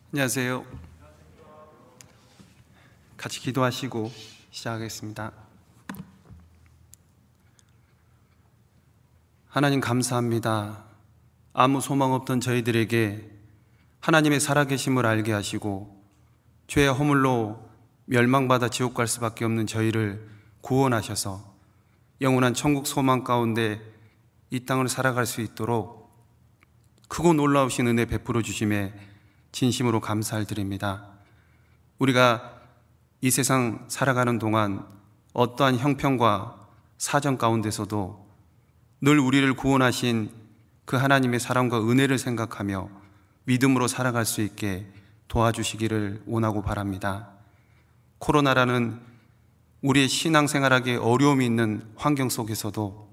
안녕하세요. 같이 기도하시고 시작하겠습니다. 하나님 감사합니다. 아무 소망 없던 저희들에게 하나님의 살아계심을 알게 하시고 죄의 허물로 멸망받아 지옥 갈 수밖에 없는 저희를 구원하셔서 영원한 천국 소망 가운데 이 땅을 살아갈 수 있도록 크고 놀라우신 은혜 베풀어 주심에 진심으로 감사를 드립니다. 우리가 이 세상 살아가는 동안 어떠한 형편과 사정 가운데서도 늘 우리를 구원하신 그 하나님의 사랑과 은혜를 생각하며 믿음으로 살아갈 수 있게 도와주시기를 원하고 바랍니다. 코로나라는 우리의 신앙생활하기에 어려움이 있는 환경 속에서도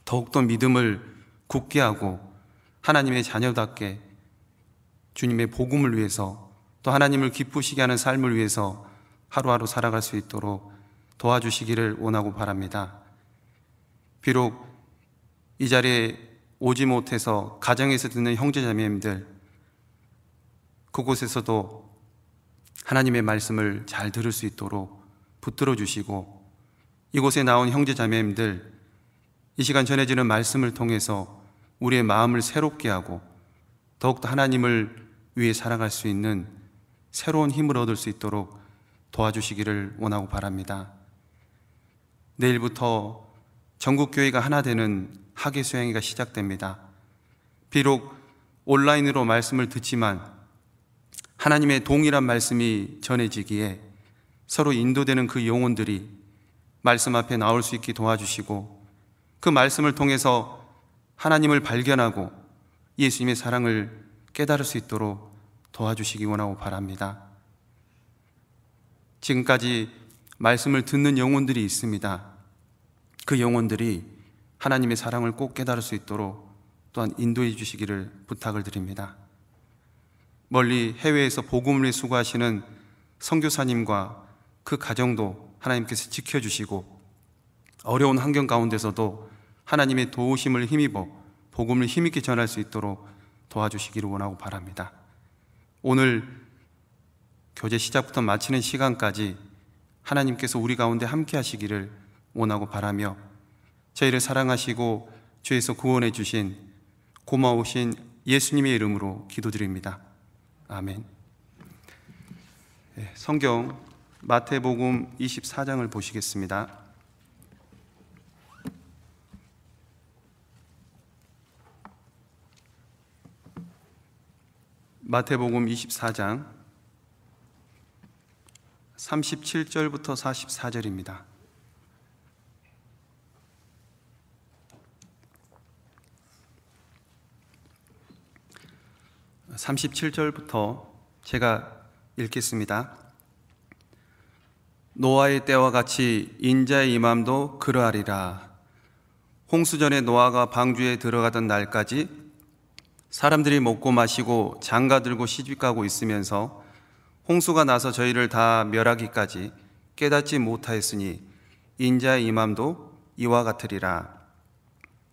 더욱더 믿음을 굳게 하고 하나님의 자녀답게 주님의 복음을 위해서 또 하나님을 기쁘시게 하는 삶을 위해서 하루하루 살아갈 수 있도록 도와주시기를 원하고 바랍니다. 비록 이 자리에 오지 못해서 가정에서 듣는 형제자매님들, 그곳에서도 하나님의 말씀을 잘 들을 수 있도록 붙들어 주시고, 이곳에 나온 형제자매님들 이 시간 전해지는 말씀을 통해서 우리의 마음을 새롭게 하고 더욱더 하나님을 위해 살아갈 수 있는 새로운 힘을 얻을 수 있도록 도와주시기를 원하고 바랍니다. 내일부터 전국교회가 하나 되는 학예수양회가 시작됩니다. 비록 온라인으로 말씀을 듣지만 하나님의 동일한 말씀이 전해지기에 서로 인도되는 그 영혼들이 말씀 앞에 나올 수 있게 도와주시고, 그 말씀을 통해서 하나님을 발견하고 예수님의 사랑을 깨달을 수 있도록 도와주시기 원하고 바랍니다. 지금까지 말씀을 듣는 영혼들이 있습니다. 그 영혼들이 하나님의 사랑을 꼭 깨달을 수 있도록 또한 인도해 주시기를 부탁을 드립니다. 멀리 해외에서 복음을 위해 수고하시는 선교사님과 그 가정도 하나님께서 지켜주시고, 어려운 환경 가운데서도 하나님의 도우심을 힘입어 복음을 힘있게 전할 수 있도록 도와주시기를 원하고 바랍니다. 오늘 교제 시작부터 마치는 시간까지 하나님께서 우리 가운데 함께 하시기를 원하고 바라며, 저희를 사랑하시고 죄에서 구원해 주신 고마우신 예수님의 이름으로 기도드립니다. 아멘. 성경 마태복음 24장을 보시겠습니다. 마태복음 24장 37절부터 44절입니다. (37절부터) 제가 읽겠습니다. 노아의 때와 같이 인자의 임함도 그러하리라. 홍수전에 노아가 방주에 들어가던 날까지 사람들이 먹고 마시고 장가들고 시집가고 있으면서 홍수가 나서 저희를 다 멸하기까지 깨닫지 못하였으니 인자의 임함도 이와 같으리라.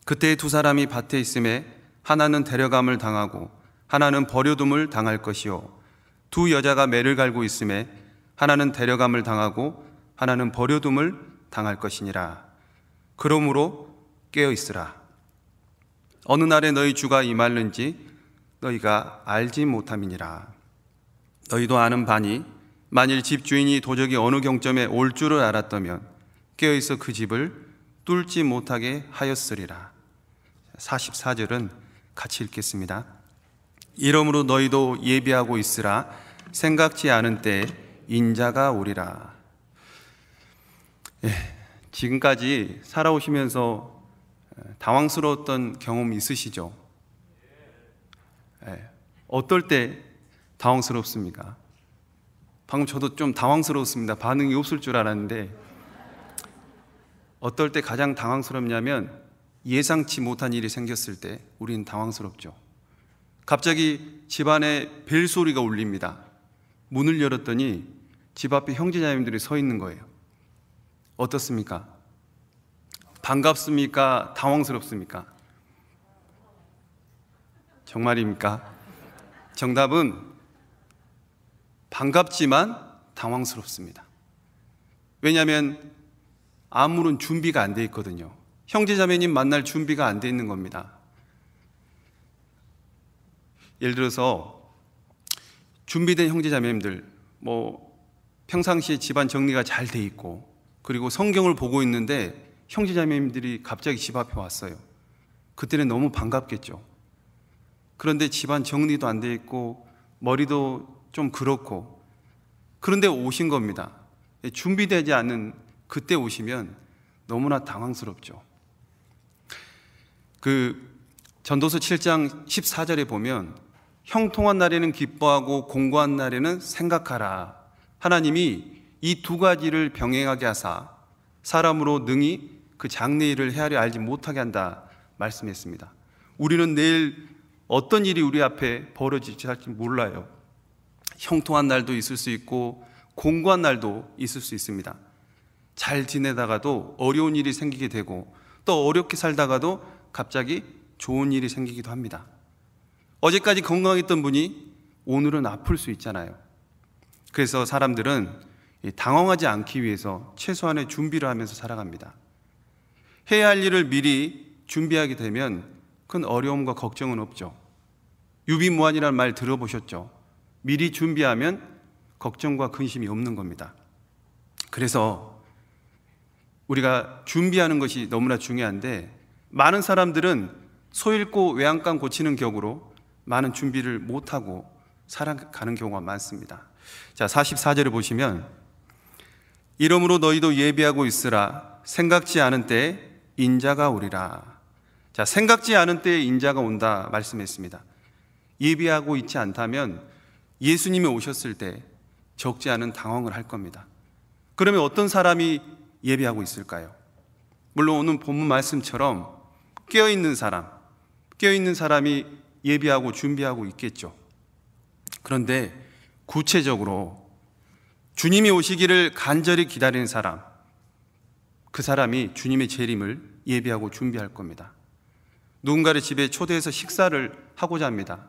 그때 두 사람이 밭에 있음에 하나는 데려감을 당하고 하나는 버려둠을 당할 것이요, 두 여자가 매를 갈고 있음에 하나는 데려감을 당하고 하나는 버려둠을 당할 것이니라. 그러므로 깨어 있으라. 어느 날에 너희 주가 임할는지 너희가 알지 못함이니라. 너희도 아는 바니 만일 집주인이 도적이 어느 경점에 올 줄을 알았다면 깨어있어 그 집을 뚫지 못하게 하였으리라. 44절은 같이 읽겠습니다. 이러므로 너희도 예비하고 있으라. 생각지 않은 때에 인자가 오리라. 지금까지 살아오시면서 당황스러웠던 경험 있으시죠? 어떨 때 당황스럽습니까? 방금 저도 좀 당황스러웠습니다. 반응이 없을 줄 알았는데, 어떨 때 가장 당황스럽냐면 예상치 못한 일이 생겼을 때 우리는 당황스럽죠. 갑자기 집안에 벨소리가 울립니다. 문을 열었더니 집 앞에 형제자매님들이 서 있는 거예요. 어떻습니까? 반갑습니까? 당황스럽습니까? 정말입니까? 정답은 반갑지만 당황스럽습니다. 왜냐하면 아무런 준비가 안 돼 있거든요. 형제자매님 만날 준비가 안 돼 있는 겁니다. 예를 들어서 준비된 형제자매님들, 평상시에 집안 정리가 잘 돼 있고, 그리고 성경을 보고 있는데 형제자매님들이 갑자기 집 앞에 왔어요. 그때는 너무 반갑겠죠. 그런데 집안 정리도 안 돼 있고 머리도 좀 그렇고, 그런데 오신 겁니다. 준비되지 않은 그때 오시면 너무나 당황스럽죠. 전도서 7장 14절에 보면 형통한 날에는 기뻐하고 공고한 날에는 생각하라. 하나님이 이 두 가지를 병행하게 하사 사람으로 능히 그 장래일을 헤아려 알지 못하게 한다 말씀했습니다. 우리는 내일 어떤 일이 우리 앞에 벌어질지 몰라요. 형통한 날도 있을 수 있고 공고한 날도 있을 수 있습니다. 잘 지내다가도 어려운 일이 생기게 되고, 또 어렵게 살다가도 갑자기 좋은 일이 생기기도 합니다. 어제까지 건강했던 분이 오늘은 아플 수 있잖아요. 그래서 사람들은 당황하지 않기 위해서 최소한의 준비를 하면서 살아갑니다. 해야 할 일을 미리 준비하게 되면 큰 어려움과 걱정은 없죠. 유비무환이라는 말 들어보셨죠? 미리 준비하면 걱정과 근심이 없는 겁니다. 그래서 우리가 준비하는 것이 너무나 중요한데, 많은 사람들은 소 잃고 외양간 고치는 격으로 많은 준비를 못하고 살아가는 경우가 많습니다. 자, 44절을 보시면 이러므로 너희도 예비하고 있으라. 생각지 않은 때에 인자가 오리라. 자, 생각지 않은 때에 인자가 온다 말씀했습니다. 예비하고 있지 않다면 예수님이 오셨을 때 적지 않은 당황을 할 겁니다. 그러면 어떤 사람이 예비하고 있을까요? 물론 오늘 본문 말씀처럼 깨어있는 사람이 예비하고 준비하고 있겠죠. 그런데 구체적으로 주님이 오시기를 간절히 기다리는 사람, 그 사람이 주님의 재림을 예비하고 준비할 겁니다. 누군가를 집에 초대해서 식사를 하고자 합니다.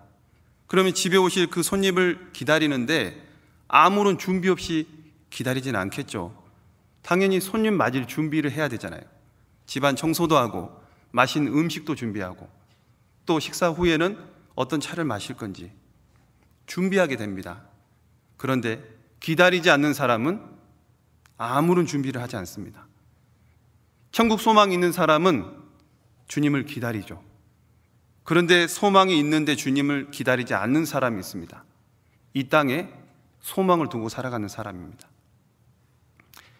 그러면 집에 오실 그 손님을 기다리는데 아무런 준비 없이 기다리진 않겠죠. 당연히 손님 맞을 준비를 해야 되잖아요. 집안 청소도 하고 맛있는 음식도 준비하고, 또 식사 후에는 어떤 차를 마실 건지 준비하게 됩니다. 그런데 기다리지 않는 사람은 아무런 준비를 하지 않습니다. 천국 소망이 있는 사람은 주님을 기다리죠. 그런데 소망이 있는데 주님을 기다리지 않는 사람이 있습니다. 이 땅에 소망을 두고 살아가는 사람입니다.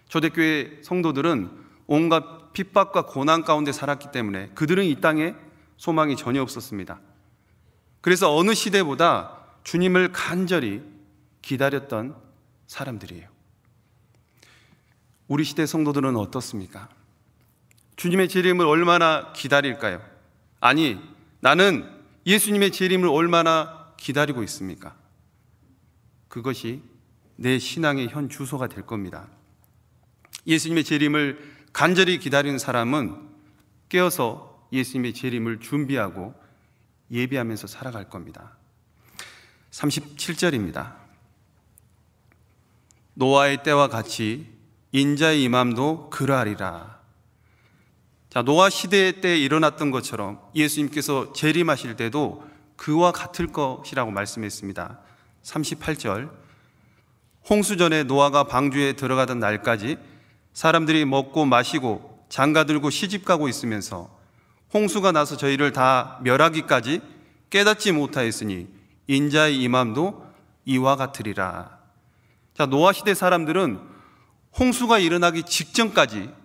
초대교회 성도들은 온갖 핍박과 고난 가운데 살았기 때문에 그들은 이 땅에 소망이 전혀 없었습니다. 그래서 어느 시대보다 주님을 간절히 기다렸던 사람들이에요. 우리 시대 성도들은 어떻습니까? 주님의 재림을 얼마나 기다릴까요? 아니, 나는 예수님의 재림을 얼마나 기다리고 있습니까? 그것이 내 신앙의 현 주소가 될 겁니다. 예수님의 재림을 간절히 기다리는 사람은 깨어서 예수님의 재림을 준비하고 예비하면서 살아갈 겁니다. 37절입니다. 노아의 때와 같이 인자의 임함도 그러하리라. 자, 노아 시대 때 일어났던 것처럼 예수님께서 재림하실 때도 그와 같을 것이라고 말씀했습니다. 38절, 홍수전에 노아가 방주에 들어가던 날까지 사람들이 먹고 마시고 장가들고 시집가고 있으면서 홍수가 나서 저희를 다 멸하기까지 깨닫지 못하였으니 인자의 임함도 이와 같으리라. 자, 노아 시대 사람들은 홍수가 일어나기 직전까지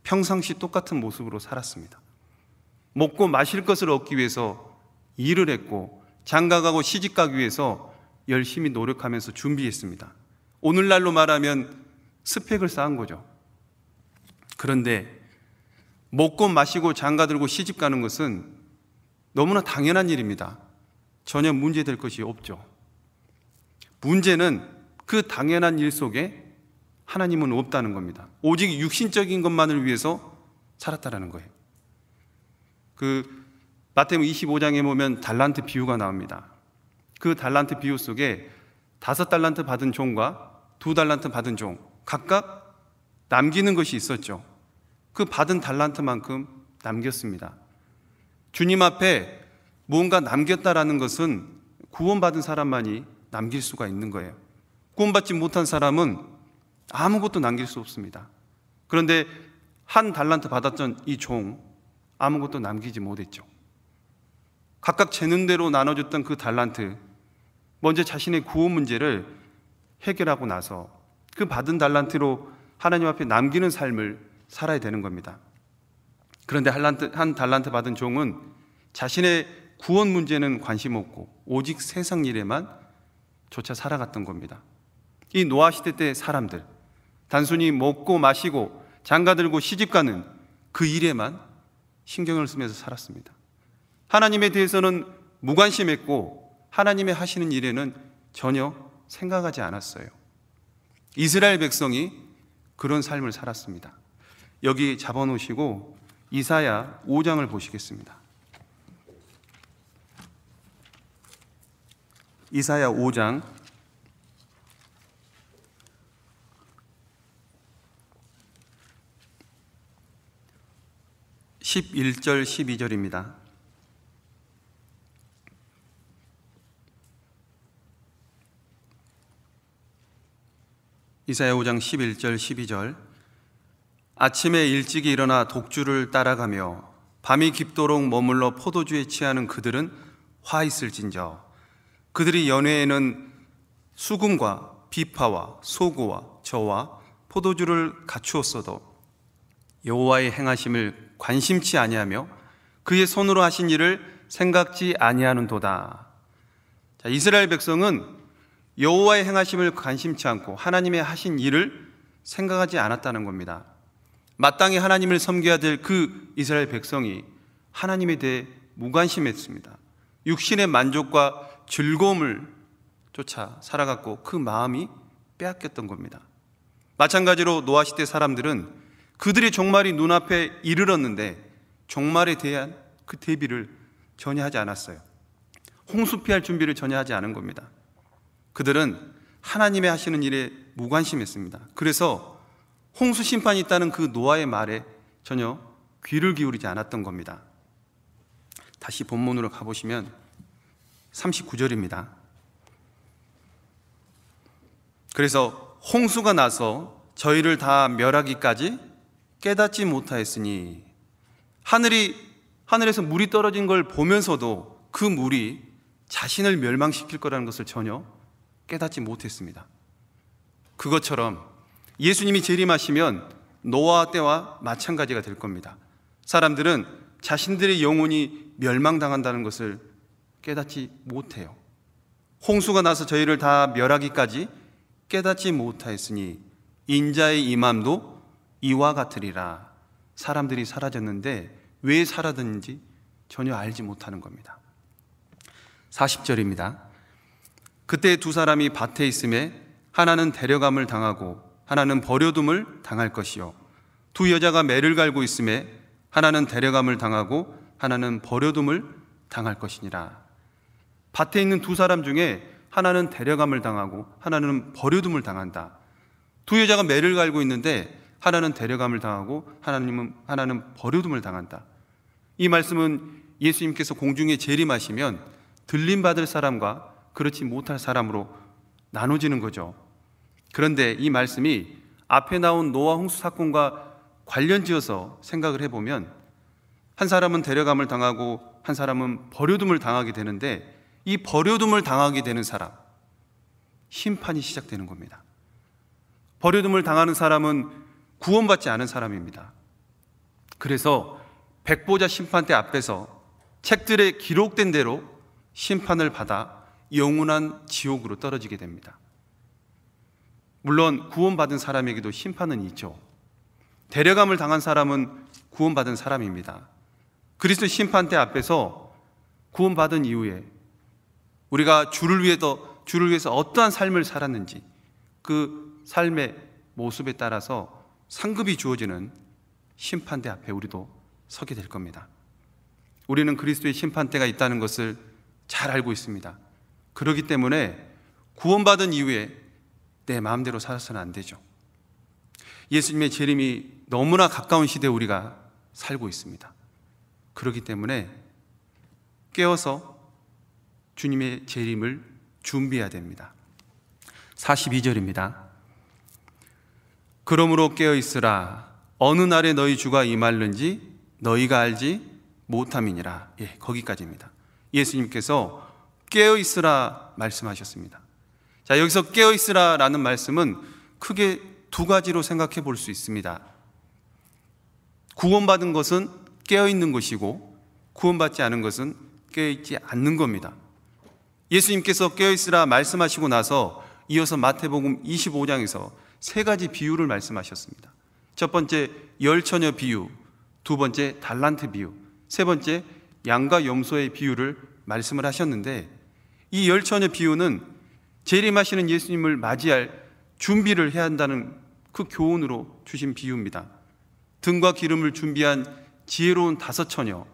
평상시 똑같은 모습으로 살았습니다. 먹고 마실 것을 얻기 위해서 일을 했고, 장가가고 시집가기 위해서 열심히 노력하면서 준비했습니다. 오늘날로 말하면 스펙을 쌓은 거죠. 그런데 먹고 마시고 장가들고 시집가는 것은 너무나 당연한 일입니다. 전혀 문제될 것이 없죠. 문제는 그 당연한 일 속에 하나님은 없다는 겁니다. 오직 육신적인 것만을 위해서 살았다는 거예요. 마태복음 25장에 보면 달란트 비유가 나옵니다. 그 달란트 비유 속에 5달란트 받은 종과 2달란트 받은 종 각각 남기는 것이 있었죠. 그 받은 달란트만큼 남겼습니다. 주님 앞에 무언가 남겼다라는 것은 구원받은 사람만이 남길 수가 있는 거예요. 구원받지 못한 사람은 아무것도 남길 수 없습니다. 그런데 1달란트 받았던 이 종 아무것도 남기지 못했죠. 각각 재는 대로 나눠줬던 그 달란트, 먼저 자신의 구원 문제를 해결하고 나서 그 받은 달란트로 하나님 앞에 남기는 삶을 살아야 되는 겁니다. 그런데 1달란트 받은 종은 자신의 구원 문제는 관심 없고 오직 세상 일에만 조차 살아갔던 겁니다. 이 노아 시대 때 사람들, 단순히 먹고 마시고 장가들고 시집가는 그 일에만 신경을 쓰면서 살았습니다. 하나님에 대해서는 무관심했고 하나님의 하시는 일에는 전혀 생각하지 않았어요. 이스라엘 백성이 그런 삶을 살았습니다. 여기 잡아놓으시고 이사야 5장을 보시겠습니다. 이사야 5장 11절 12절입니다. 이사야 5장 11절 12절. 아침에 일찍이 일어나 독주를 따라가며 밤이 깊도록 머물러 포도주에 취하는 그들은 화 있을진저. 그들이 연회에는 수금과 비파와 소고와 저와 포도주를 갖추었어도 여호와의 행하심을 관심치 아니하며 그의 손으로 하신 일을 생각지 아니하는도다. 자, 이스라엘 백성은 여호와의 행하심을 관심치 않고 하나님의 하신 일을 생각하지 않았다는 겁니다. 마땅히 하나님을 섬겨야 될 그 이스라엘 백성이 하나님에 대해 무관심했습니다. 육신의 만족과 즐거움을 쫓아 살아갔고 그 마음이 빼앗겼던 겁니다. 마찬가지로 노아 시대 사람들은 그들의 종말이 눈앞에 이르렀는데 종말에 대한 그 대비를 전혀 하지 않았어요. 홍수 피할 준비를 전혀 하지 않은 겁니다. 그들은 하나님의 하시는 일에 무관심했습니다. 그래서 홍수 심판이 있다는 그 노아의 말에 전혀 귀를 기울이지 않았던 겁니다. 다시 본문으로 가보시면 39절입니다. 그래서 홍수가 나서 저희를 다 멸하기까지 깨닫지 못하였으니, 하늘에서 물이 떨어진 걸 보면서도 그 물이 자신을 멸망시킬 거라는 것을 전혀 깨닫지 못했습니다. 그것처럼 예수님이 재림하시면 노아 때와 마찬가지가 될 겁니다. 사람들은 자신들의 영혼이 멸망당한다는 것을 깨닫지 못해요. 홍수가 나서 저희를 다 멸하기까지 깨닫지 못하였으니 인자의 임함도 이와 같으리라. 사람들이 사라졌는데 왜 사라졌는지 전혀 알지 못하는 겁니다. 40절입니다. 그때 두 사람이 밭에 있음에 하나는 데려감을 당하고 하나는 버려둠을 당할 것이요, 두 여자가 매를 갈고 있음에 하나는 데려감을 당하고 하나는 버려둠을 당할 것이니라. 밭에 있는 두 사람 중에 하나는 데려감을 당하고 하나는 버려둠을 당한다. 두 여자가 매를 갈고 있는데 하나는 데려감을 당하고 하나는 버려둠을 당한다. 이 말씀은 예수님께서 공중에 재림하시면 들림받을 사람과 그렇지 못할 사람으로 나눠지는 거죠. 그런데 이 말씀이 앞에 나온 노아 홍수 사건과 관련지어서 생각을 해보면 한 사람은 데려감을 당하고 한 사람은 버려둠을 당하게 되는데, 이 버려둠을 당하게 되는 사람, 심판이 시작되는 겁니다. 버려둠을 당하는 사람은 구원받지 않은 사람입니다. 그래서 백보자 심판대 앞에서 책들에 기록된 대로 심판을 받아 영원한 지옥으로 떨어지게 됩니다. 물론 구원받은 사람에게도 심판은 있죠. 데려감을 당한 사람은 구원받은 사람입니다. 그리스도 심판대 앞에서 구원받은 이후에 우리가 주를 위해서 어떠한 삶을 살았는지 그 삶의 모습에 따라서 상급이 주어지는 심판대 앞에 우리도 서게 될 겁니다. 우리는 그리스도의 심판대가 있다는 것을 잘 알고 있습니다. 그렇기 때문에 구원받은 이후에 내 마음대로 살아서는 안 되죠. 예수님의 재림이 너무나 가까운 시대에 우리가 살고 있습니다. 그렇기 때문에 깨어서 주님의 재림을 준비해야 됩니다. 42절입니다. 그러므로 깨어 있으라. 어느 날에 너희 주가 임할는지 너희가 알지 못함이니라. 거기까지입니다. 예수님께서 깨어 있으라 말씀하셨습니다. 자, 여기서 깨어 있으라 라는 말씀은 크게 두 가지로 생각해 볼 수 있습니다. 구원받은 것은 깨어 있는 것이고 구원받지 않은 것은 깨어 있지 않는 겁니다. 예수님께서 깨어 있으라 말씀하시고 나서 이어서 마태복음 25장에서 세 가지 비유를 말씀하셨습니다. 첫 번째 열처녀 비유, 두 번째 달란트 비유, 세 번째 양과 염소의 비유를 말씀을 하셨는데, 이 열처녀 비유는 재림하시는 예수님을 맞이할 준비를 해야 한다는 그 교훈으로 주신 비유입니다. 등과 기름을 준비한 지혜로운 다섯 처녀,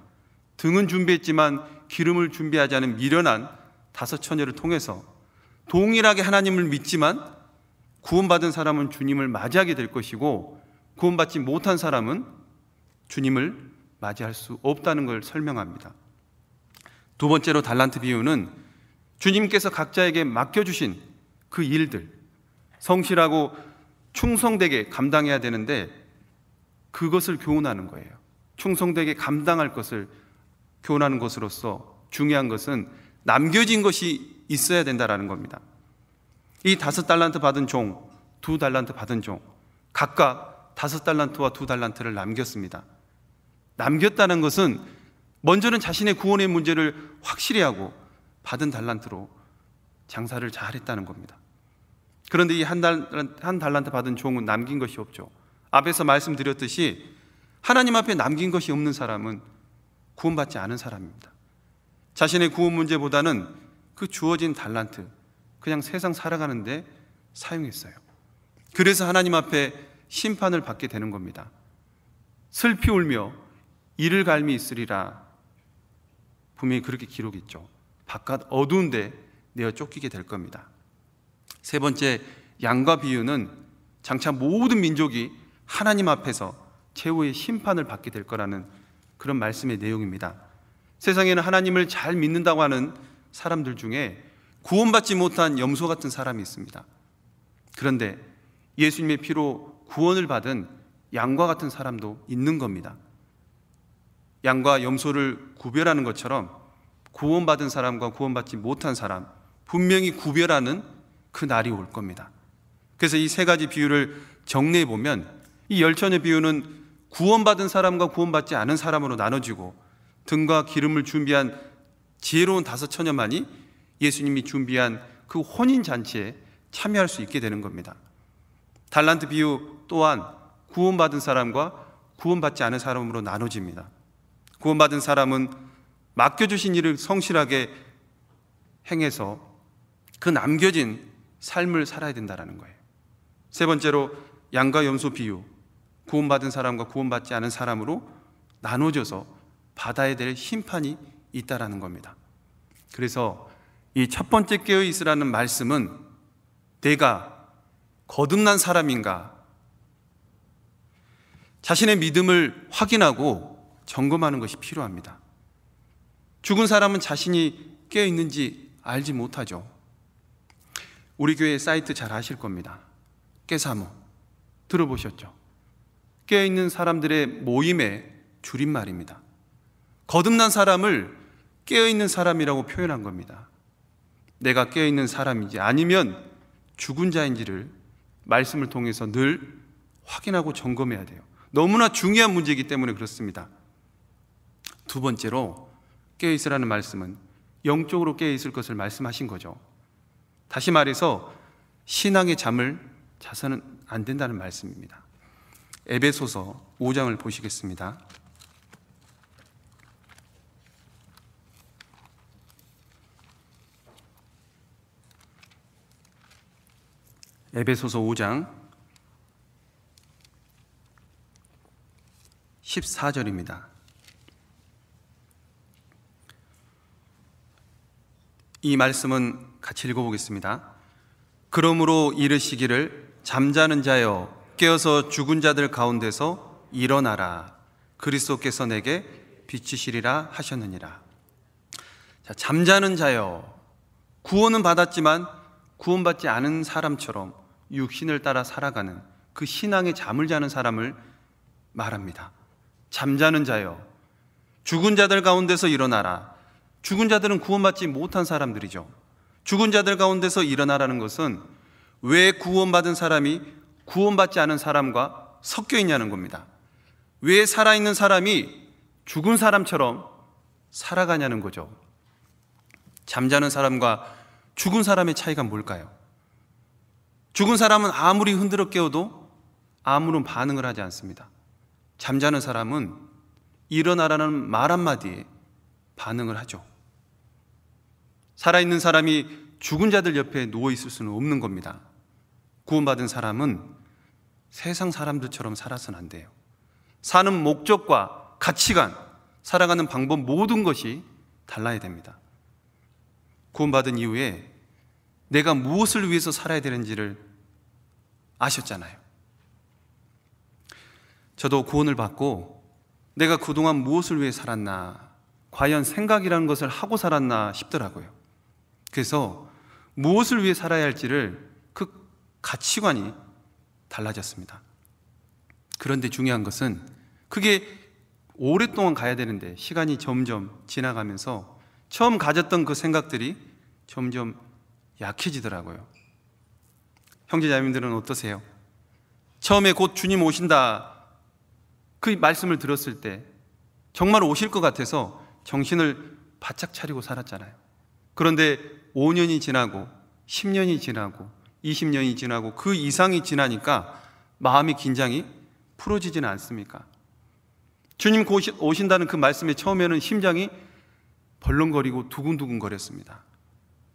등은 준비했지만 기름을 준비하지 않은 미련한 다섯 처녀를 통해서 동일하게 하나님을 믿지만 구원받은 사람은 주님을 맞이하게 될 것이고 구원받지 못한 사람은 주님을 맞이할 수 없다는 걸 설명합니다. 두 번째로 달란트 비유는 주님께서 각자에게 맡겨주신 그 일들, 성실하고 충성되게 감당해야 되는데 그것을 교훈하는 거예요. 충성되게 감당할 것을 교훈하는 것으로서 중요한 것은 남겨진 것이 있어야 된다는 겁니다. 이 5달란트 받은 종, 2달란트 받은 종, 각각 5달란트와 2달란트를 남겼습니다. 남겼다는 것은 먼저는 자신의 구원의 문제를 확실히 하고 받은 달란트로 장사를 잘했다는 겁니다. 그런데 이 한 달란트 받은 종은 남긴 것이 없죠. 앞에서 말씀드렸듯이 하나님 앞에 남긴 것이 없는 사람은 구원받지 않은 사람입니다. 자신의 구원 문제보다는 그 주어진 달란트, 그냥 세상 살아가는데 사용했어요. 그래서 하나님 앞에 심판을 받게 되는 겁니다. 슬피 울며 이를 갈미 있으리라. 분명히 그렇게 기록했죠. 바깥 어두운데 내어 쫓기게 될 겁니다. 세 번째, 양과 비유는 장차 모든 민족이 하나님 앞에서 최후의 심판을 받게 될 거라는 그런 말씀의 내용입니다. 세상에는 하나님을 잘 믿는다고 하는 사람들 중에 구원받지 못한 염소 같은 사람이 있습니다. 그런데 예수님의 피로 구원을 받은 양과 같은 사람도 있는 겁니다. 양과 염소를 구별하는 것처럼 구원받은 사람과 구원받지 못한 사람, 분명히 구별하는 그 날이 올 겁니다. 그래서 이 세 가지 비유를 정리해 보면 이 열처녀 비유는 구원받은 사람과 구원받지 않은 사람으로 나눠지고 등과 기름을 준비한 지혜로운 5처녀만이 예수님이 준비한 그 혼인잔치에 참여할 수 있게 되는 겁니다. 달란트 비유 또한 구원받은 사람과 구원받지 않은 사람으로 나눠집니다. 구원받은 사람은 맡겨주신 일을 성실하게 행해서 그 남겨진 삶을 살아야 된다는 거예요. 세 번째로 양과 염소 비유, 구원받은 사람과 구원받지 않은 사람으로 나눠져서 받아야 될 심판이 있다라는 겁니다. 그래서 이 첫 번째 깨어 있으라는 말씀은 내가 거듭난 사람인가, 자신의 믿음을 확인하고 점검하는 것이 필요합니다. 죽은 사람은 자신이 깨어 있는지 알지 못하죠. 우리 교회 사이트 잘 아실 겁니다. 깨사모 들어보셨죠? 깨어있는 사람들의 모임의 줄임말입니다. 거듭난 사람을 깨어있는 사람이라고 표현한 겁니다. 내가 깨어있는 사람인지 아니면 죽은 자인지를 말씀을 통해서 늘 확인하고 점검해야 돼요. 너무나 중요한 문제이기 때문에 그렇습니다. 두 번째로 깨어있으라는 말씀은 영적으로 깨어있을 것을 말씀하신 거죠. 다시 말해서 신앙의 잠을 자서는 안 된다는 말씀입니다. 에베소서 5장을 보시겠습니다. 에베소서 5장 14절입니다. 이 말씀은 같이 읽어보겠습니다. 그러므로 이르시기를 잠자는 자여 깨어서 죽은 자들 가운데서 일어나라. 그리스도께서 내게 비치시리라 하셨느니라. 자, 잠자는 자여, 구원은 받았지만 구원받지 않은 사람처럼 육신을 따라 살아가는 그 신앙의 잠을 자는 사람을 말합니다. 잠자는 자여, 죽은 자들 가운데서 일어나라. 죽은 자들은 구원받지 못한 사람들이죠. 죽은 자들 가운데서 일어나라는 것은 왜 구원받은 사람이 구원받지 않은 사람과 섞여 있냐는 겁니다. 왜 살아있는 사람이 죽은 사람처럼 살아가냐는 거죠. 잠자는 사람과 죽은 사람의 차이가 뭘까요? 죽은 사람은 아무리 흔들어 깨워도 아무런 반응을 하지 않습니다. 잠자는 사람은 일어나라는 말 한마디에 반응을 하죠. 살아있는 사람이 죽은 자들 옆에 누워 있을 수는 없는 겁니다. 구원받은 사람은 세상 사람들처럼 살아서는 안 돼요. 사는 목적과 가치관, 살아가는 방법 모든 것이 달라야 됩니다. 구원받은 이후에 내가 무엇을 위해서 살아야 되는지를 아셨잖아요. 저도 구원을 받고 내가 그동안 무엇을 위해 살았나, 과연 생각이라는 것을 하고 살았나 싶더라고요. 그래서 무엇을 위해 살아야 할지를 그 가치관이 달라졌습니다. 그런데 중요한 것은 그게 오랫동안 가야 되는데 시간이 점점 지나가면서 처음 가졌던 그 생각들이 점점 약해지더라고요. 형제자매님들은 어떠세요? 처음에 곧 주님 오신다 그 말씀을 들었을 때 정말 오실 것 같아서 정신을 바짝 차리고 살았잖아요. 그런데 5년이 지나고 10년이 지나고 20년이 지나고 그 이상이 지나니까 마음의 긴장이 풀어지지는 않습니까? 주님 곧 오신다는 그 말씀에 처음에는 심장이 벌렁거리고 두근두근 거렸습니다.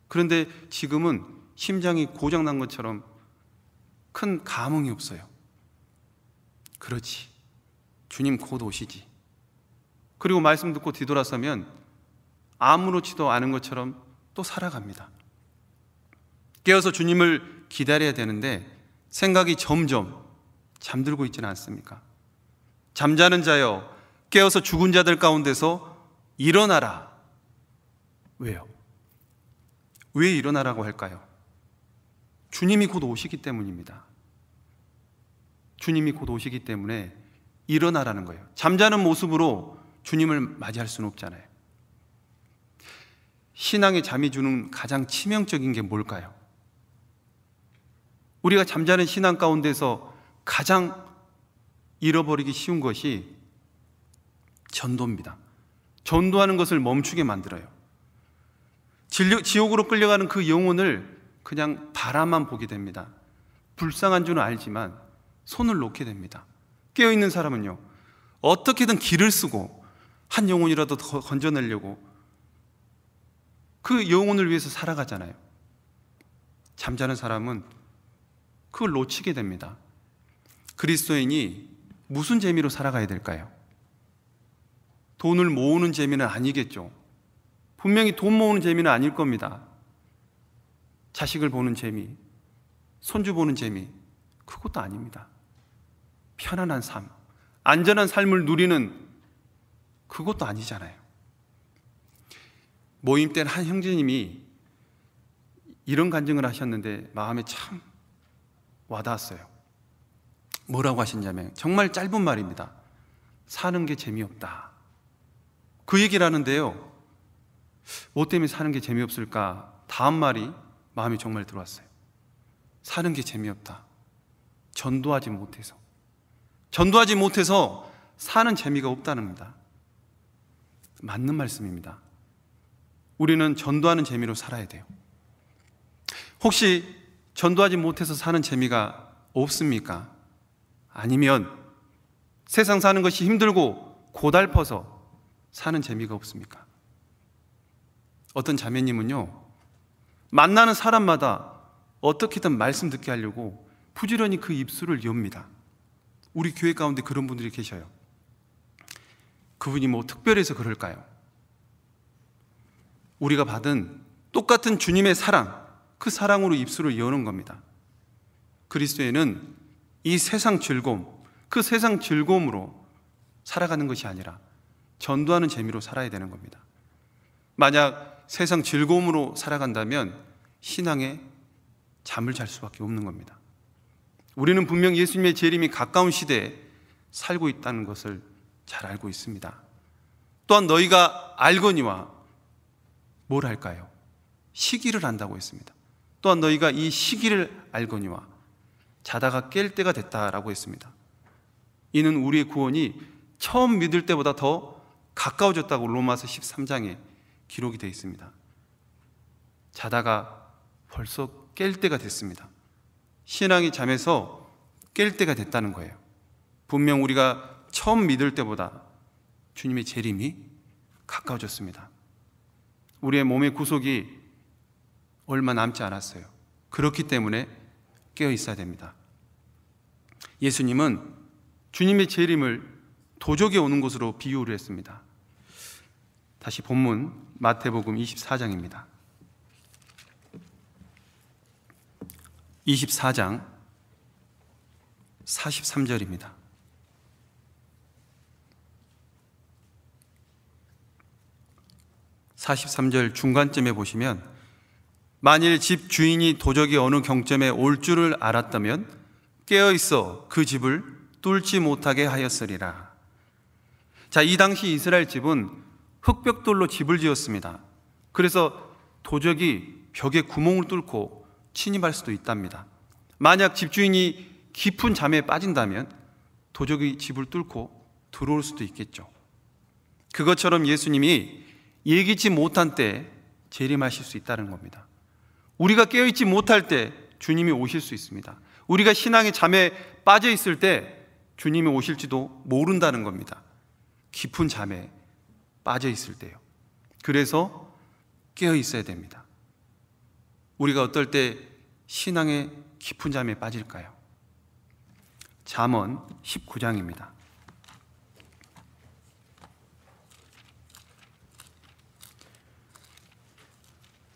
그런데 지금은 심장이 고장난 것처럼 큰 감흥이 없어요. 그렇지, 주님 곧 오시지. 그리고 말씀 듣고 뒤돌아서면 아무렇지도 않은 것처럼 또 살아갑니다. 깨어서 주님을 기다려야 되는데 생각이 점점 잠들고 있지는 않습니까? 잠자는 자여 깨어서 죽은 자들 가운데서 일어나라. 왜요? 왜 일어나라고 할까요? 주님이 곧 오시기 때문입니다. 주님이 곧 오시기 때문에 일어나라는 거예요. 잠자는 모습으로 주님을 맞이할 수는 없잖아요. 신앙에 잠이 주는 가장 치명적인 게 뭘까요? 우리가 잠자는 신앙 가운데서 가장 잃어버리기 쉬운 것이 전도입니다. 전도하는 것을 멈추게 만들어요. 지옥으로 끌려가는 그 영혼을 그냥 바라만 보게 됩니다. 불쌍한 줄은 알지만 손을 놓게 됩니다. 깨어있는 사람은요, 어떻게든 길을 쓰고 한 영혼이라도 더 건져내려고 그 영혼을 위해서 살아가잖아요. 잠자는 사람은 그걸 놓치게 됩니다. 그리스도인이 무슨 재미로 살아가야 될까요? 돈을 모으는 재미는 아니겠죠. 분명히 돈 모으는 재미는 아닐 겁니다. 자식을 보는 재미, 손주 보는 재미, 그것도 아닙니다. 편안한 삶, 안전한 삶을 누리는 그것도 아니잖아요. 모임 때 한 형제님이 이런 간증을 하셨는데 마음에 참 와닿았어요. 뭐라고 하셨냐면 정말 짧은 말입니다. 사는 게 재미없다. 그 얘기를 하는데요, 뭐 때문에 사는 게 재미없을까? 다음 말이 마음에 정말 들어왔어요. 사는 게 재미없다. 전도하지 못해서 사는 재미가 없다는 겁니다. 맞는 말씀입니다. 우리는 전도하는 재미로 살아야 돼요. 혹시 전도하지 못해서 사는 재미가 없습니까? 아니면 세상 사는 것이 힘들고 고달퍼서 사는 재미가 없습니까? 어떤 자매님은요, 만나는 사람마다 어떻게든 말씀 듣게 하려고 부지런히 그 입술을 엽니다. 우리 교회 가운데 그런 분들이 계셔요. 그분이 뭐 특별해서 그럴까요? 우리가 받은 똑같은 주님의 사랑, 그 사랑으로 입술을 여는 겁니다. 그리스도인은 이 세상 즐거움, 그 세상 즐거움으로 살아가는 것이 아니라 전도하는 재미로 살아야 되는 겁니다. 만약 세상 즐거움으로 살아간다면 신앙에 잠을 잘 수밖에 없는 겁니다. 우리는 분명 예수님의 재림이 가까운 시대에 살고 있다는 것을 잘 알고 있습니다. 또한 너희가 알거니와 뭘 할까요? 시기를 안다고 했습니다. 또한 너희가 이 시기를 알거니와 자다가 깰 때가 됐다라고 했습니다. 이는 우리의 구원이 처음 믿을 때보다 더 가까워졌다고 로마서 13장에 기록이 되어 있습니다. 자다가 벌써 깰 때가 됐습니다. 신앙이 잠에서 깰 때가 됐다는 거예요. 분명 우리가 처음 믿을 때보다 주님의 재림이 가까워졌습니다. 우리의 몸의 구속이 얼마 남지 않았어요. 그렇기 때문에 깨어 있어야 됩니다. 예수님은 주님의 재림을 도적이 오는 것으로 비유를 했습니다. 다시 본문 마태복음 24장입니다. 24장 43절입니다. (43절) 중간쯤에 보시면 만일 집 주인이 도적이 어느 경점에 올 줄을 알았다면 깨어있어 그 집을 뚫지 못하게 하였으리라. 자, 이 당시 이스라엘 집은 흙벽돌로 집을 지었습니다. 그래서 도적이 벽에 구멍을 뚫고 침입할 수도 있답니다. 만약 집주인이 깊은 잠에 빠진다면 도적이 집을 뚫고 들어올 수도 있겠죠. 그것처럼 예수님이 예기치 못한 때에 재림하실 수 있다는 겁니다. 우리가 깨어있지 못할 때 주님이 오실 수 있습니다. 우리가 신앙의 잠에 빠져 있을 때 주님이 오실지도 모른다는 겁니다. 깊은 잠에 빠져 있을 때요. 그래서 깨어 있어야 됩니다. 우리가 어떨 때 신앙의 깊은 잠에 빠질까요? 잠언 19장입니다.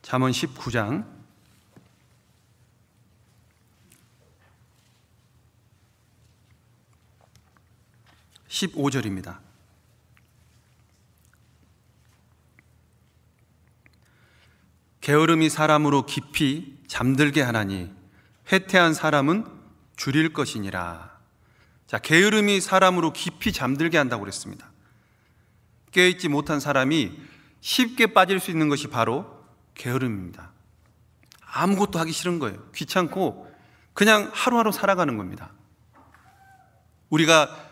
잠언 19장 15절입니다. 게으름이 사람으로 깊이 잠들게 하나니 회태한 사람은 줄일 것이니라. 자, 게으름이 사람으로 깊이 잠들게 한다고 그랬습니다. 깨어있지 못한 사람이 쉽게 빠질 수 있는 것이 바로 게으름입니다. 아무것도 하기 싫은 거예요. 귀찮고 그냥 하루하루 살아가는 겁니다. 우리가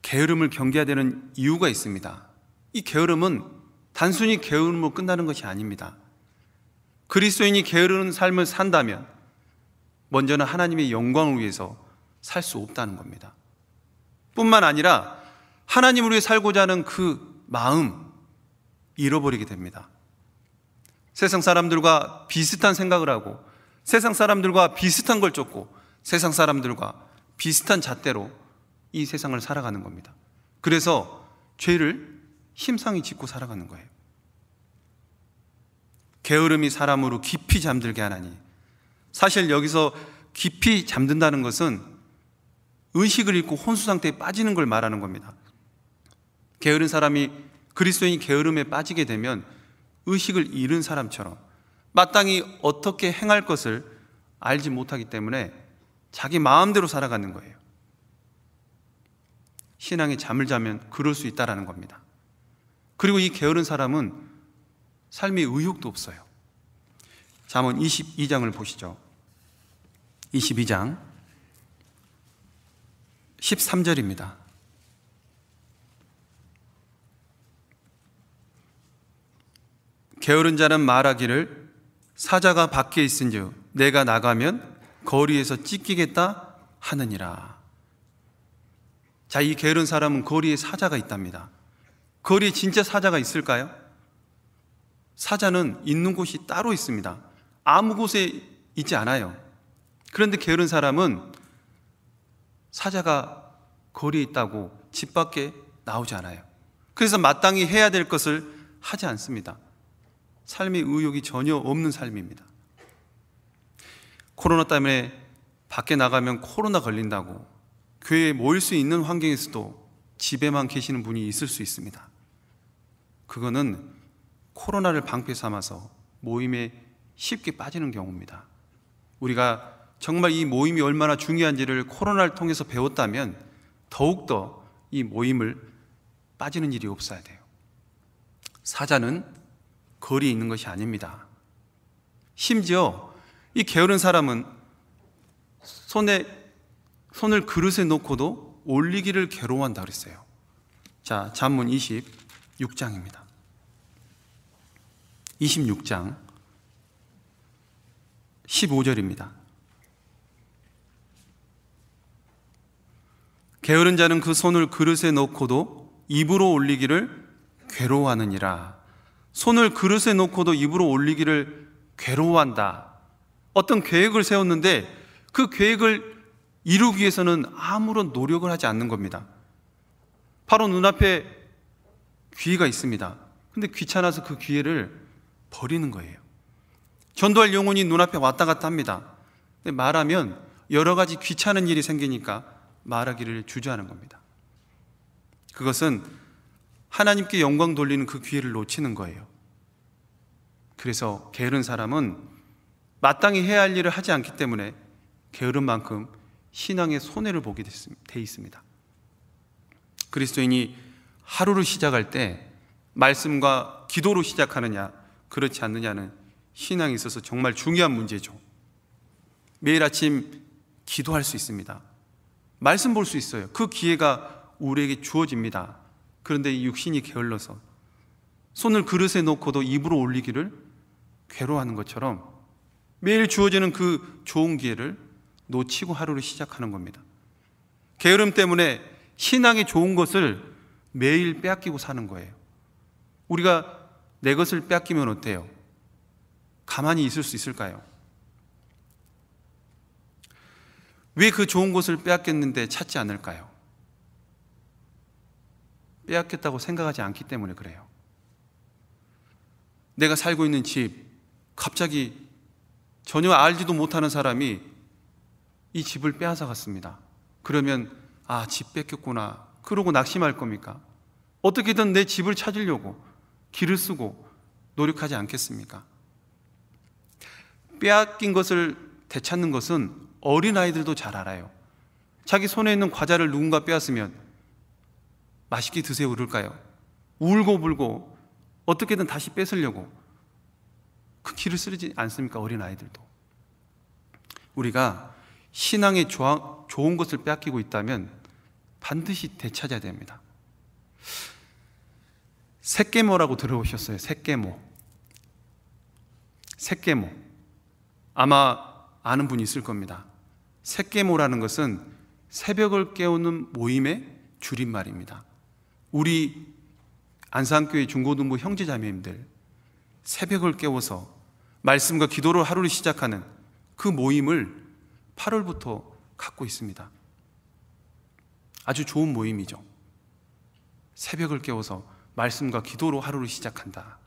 게으름을 경계해야 되는 이유가 있습니다. 이 게으름은 단순히 게으름으로 끝나는 것이 아닙니다. 그리스도인이 게으르는 삶을 산다면 먼저는 하나님의 영광을 위해서 살 수 없다는 겁니다. 뿐만 아니라 하나님을 위해 살고자 하는 그 마음 잃어버리게 됩니다. 세상 사람들과 비슷한 생각을 하고 세상 사람들과 비슷한 걸 쫓고 세상 사람들과 비슷한 잣대로 이 세상을 살아가는 겁니다. 그래서 죄를 심상히 짓고 살아가는 거예요. 게으름이 사람으로 깊이 잠들게 하나니, 사실 여기서 깊이 잠든다는 것은 의식을 잃고 혼수 상태에 빠지는 걸 말하는 겁니다. 게으른 사람이, 그리스도인이 게으름에 빠지게 되면 의식을 잃은 사람처럼 마땅히 어떻게 행할 것을 알지 못하기 때문에 자기 마음대로 살아가는 거예요. 신앙에 잠을 자면 그럴 수 있다는 겁니다. 그리고 이 게으른 사람은 삶에 의욕도 없어요. 잠언 22장을 보시죠. 22장 13절입니다. 게으른 자는 말하기를 사자가 밖에 있은즉 내가 나가면 거리에서 찢기겠다 하느니라. 자, 이 게으른 사람은 거리에 사자가 있답니다. 거리에 진짜 사자가 있을까요? 사자는 있는 곳이 따로 있습니다. 아무 곳에 있지 않아요. 그런데 게으른 사람은 사자가 거리에 있다고 집 밖에 나오지 않아요. 그래서 마땅히 해야 될 것을 하지 않습니다. 삶의 의욕이 전혀 없는 삶입니다. 코로나 때문에 밖에 나가면 코로나 걸린다고 교회에 모일 수 있는 환경에서도 집에만 계시는 분이 있을 수 있습니다. 그거는 코로나를 방패 삼아서 모임에 쉽게 빠지는 경우입니다. 우리가 정말 이 모임이 얼마나 중요한지를 코로나를 통해서 배웠다면 더욱더 이 모임을 빠지는 일이 없어야 돼요. 사자는 거리에 있는 것이 아닙니다. 심지어 이 게으른 사람은 손을 그릇에 놓고도 올리기를 괴로워한다 그랬어요. 자, 잠문 26장입니다. 26장 15절입니다. 게으른 자는 그 손을 그릇에 놓고도 입으로 올리기를 괴로워하느니라. 손을 그릇에 놓고도 입으로 올리기를 괴로워한다. 어떤 계획을 세웠는데 그 계획을 이루기 위해서는 아무런 노력을 하지 않는 겁니다. 바로 눈앞에 기회가 있습니다. 근데 귀찮아서 그 기회를 버리는 거예요. 전도할 영혼이 눈앞에 왔다 갔다 합니다. 근데 말하면 여러 가지 귀찮은 일이 생기니까 말하기를 주저하는 겁니다. 그것은 하나님께 영광 돌리는 그 기회를 놓치는 거예요. 그래서 게으른 사람은 마땅히 해야 할 일을 하지 않기 때문에 게으른 만큼 신앙의 손해를 보게 돼 있습니다. 그리스도인이 하루를 시작할 때 말씀과 기도로 시작하느냐 그렇지 않느냐는 신앙에 있어서 정말 중요한 문제죠. 매일 아침 기도할 수 있습니다. 말씀 볼 수 있어요. 그 기회가 우리에게 주어집니다. 그런데 이 육신이 게을러서 손을 그릇에 놓고도 입으로 올리기를 괴로워하는 것처럼 매일 주어지는 그 좋은 기회를 놓치고 하루를 시작하는 겁니다. 게으름 때문에 신앙의 좋은 것을 매일 빼앗기고 사는 거예요. 우리가 내 것을 빼앗기면 어때요? 가만히 있을 수 있을까요? 왜 그 좋은 것을 빼앗겼는데 찾지 않을까요? 빼앗겼다고 생각하지 않기 때문에 그래요. 내가 살고 있는 집, 갑자기 전혀 알지도 못하는 사람이 이 집을 빼앗아 갔습니다. 그러면 아, 집 뺏겼구나 그러고 낙심할 겁니까? 어떻게든 내 집을 찾으려고 길을 쓰고 노력하지 않겠습니까? 빼앗긴 것을 되찾는 것은 어린아이들도 잘 알아요. 자기 손에 있는 과자를 누군가 빼앗으면 맛있게 드세요 그럴까요? 울고 불고 어떻게든 다시 뺏으려고 그 길을 쓰지 않습니까? 어린아이들도. 우리가 신앙의 좋은 것을 빼앗기고 있다면 반드시 되찾아야 됩니다. 새깨모라고 들어보셨어요? 새깨모. 새깨모. 아마 아는 분이 있을 겁니다. 새깨모라는 것은 새벽을 깨우는 모임의 줄임말입니다. 우리 안산교회 중고등부 형제자매님들 새벽을 깨워서 말씀과 기도로 하루를 시작하는 그 모임을 8월부터 갖고 있습니다. 아주 좋은 모임이죠. 새벽을 깨워서 말씀과 기도로 하루를 시작한다.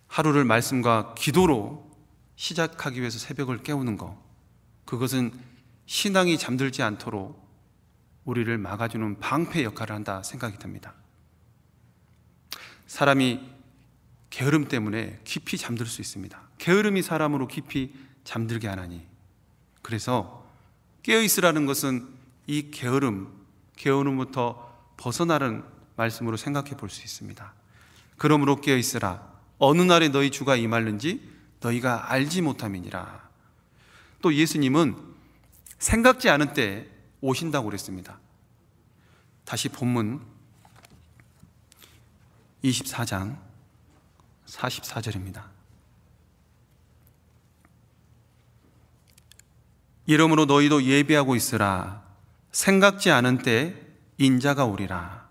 하루를 말씀과 기도로 시작하기 위해서 새벽을 깨우는 것, 그것은 신앙이 잠들지 않도록 우리를 막아주는 방패 역할을 한다 생각이 듭니다. 사람이 게으름 때문에 깊이 잠들 수 있습니다. 게으름이 사람으로 깊이 잠들게 하나니, 그래서 깨어있으라는 것은 이 게으름부터 벗어나는 말씀으로 생각해 볼 수 있습니다. 그러므로 깨어있으라. 어느 날에 너희 주가 임하는지 너희가 알지 못함이니라. 또 예수님은 생각지 않은 때에 오신다고 그랬습니다. 다시 본문 24장 44절입니다. 이러므로 너희도 예비하고 있으라. 생각지 않은 때에 인자가 오리라.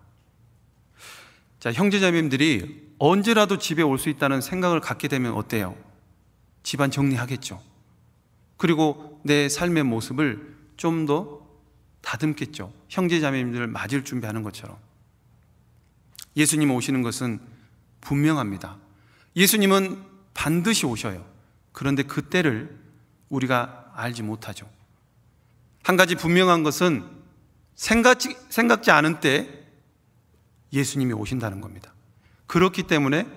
자, 형제자매님들이 언제라도 집에 올 수 있다는 생각을 갖게 되면 어때요? 집안 정리하겠죠. 그리고 내 삶의 모습을 좀 더 다듬겠죠. 형제자매님들을 맞을 준비하는 것처럼. 예수님 오시는 것은 분명합니다. 예수님은 반드시 오셔요. 그런데 그 때를 우리가 알지 못하죠. 한 가지 분명한 것은 생각지 않은 때 예수님이 오신다는 겁니다. 그렇기 때문에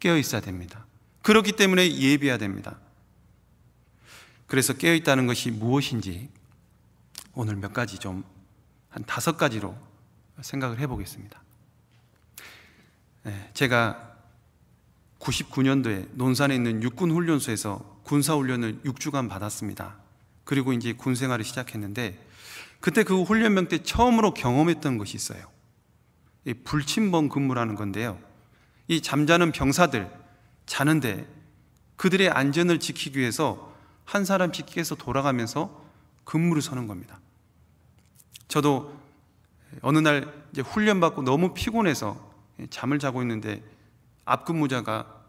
깨어 있어야 됩니다. 그렇기 때문에 예비해야 됩니다. 그래서 깨어 있다는 것이 무엇인지 오늘 몇 가지 한 5가지로 생각을 해보겠습니다. 제가 99년도에 논산에 있는 육군훈련소에서 군사훈련을 6주간 받았습니다. 그리고 이제 군생활을 시작했는데, 그때 그 훈련병 때 처음으로 경험했던 것이 있어요. 이 불침범 근무라는 건데요, 이 잠자는 병사들 자는데 그들의 안전을 지키기 위해서 한 사람씩 깨서 돌아가면서 근무를 서는 겁니다. 저도 어느 날 이제 훈련받고 너무 피곤해서 잠을 자고 있는데 앞 근무자가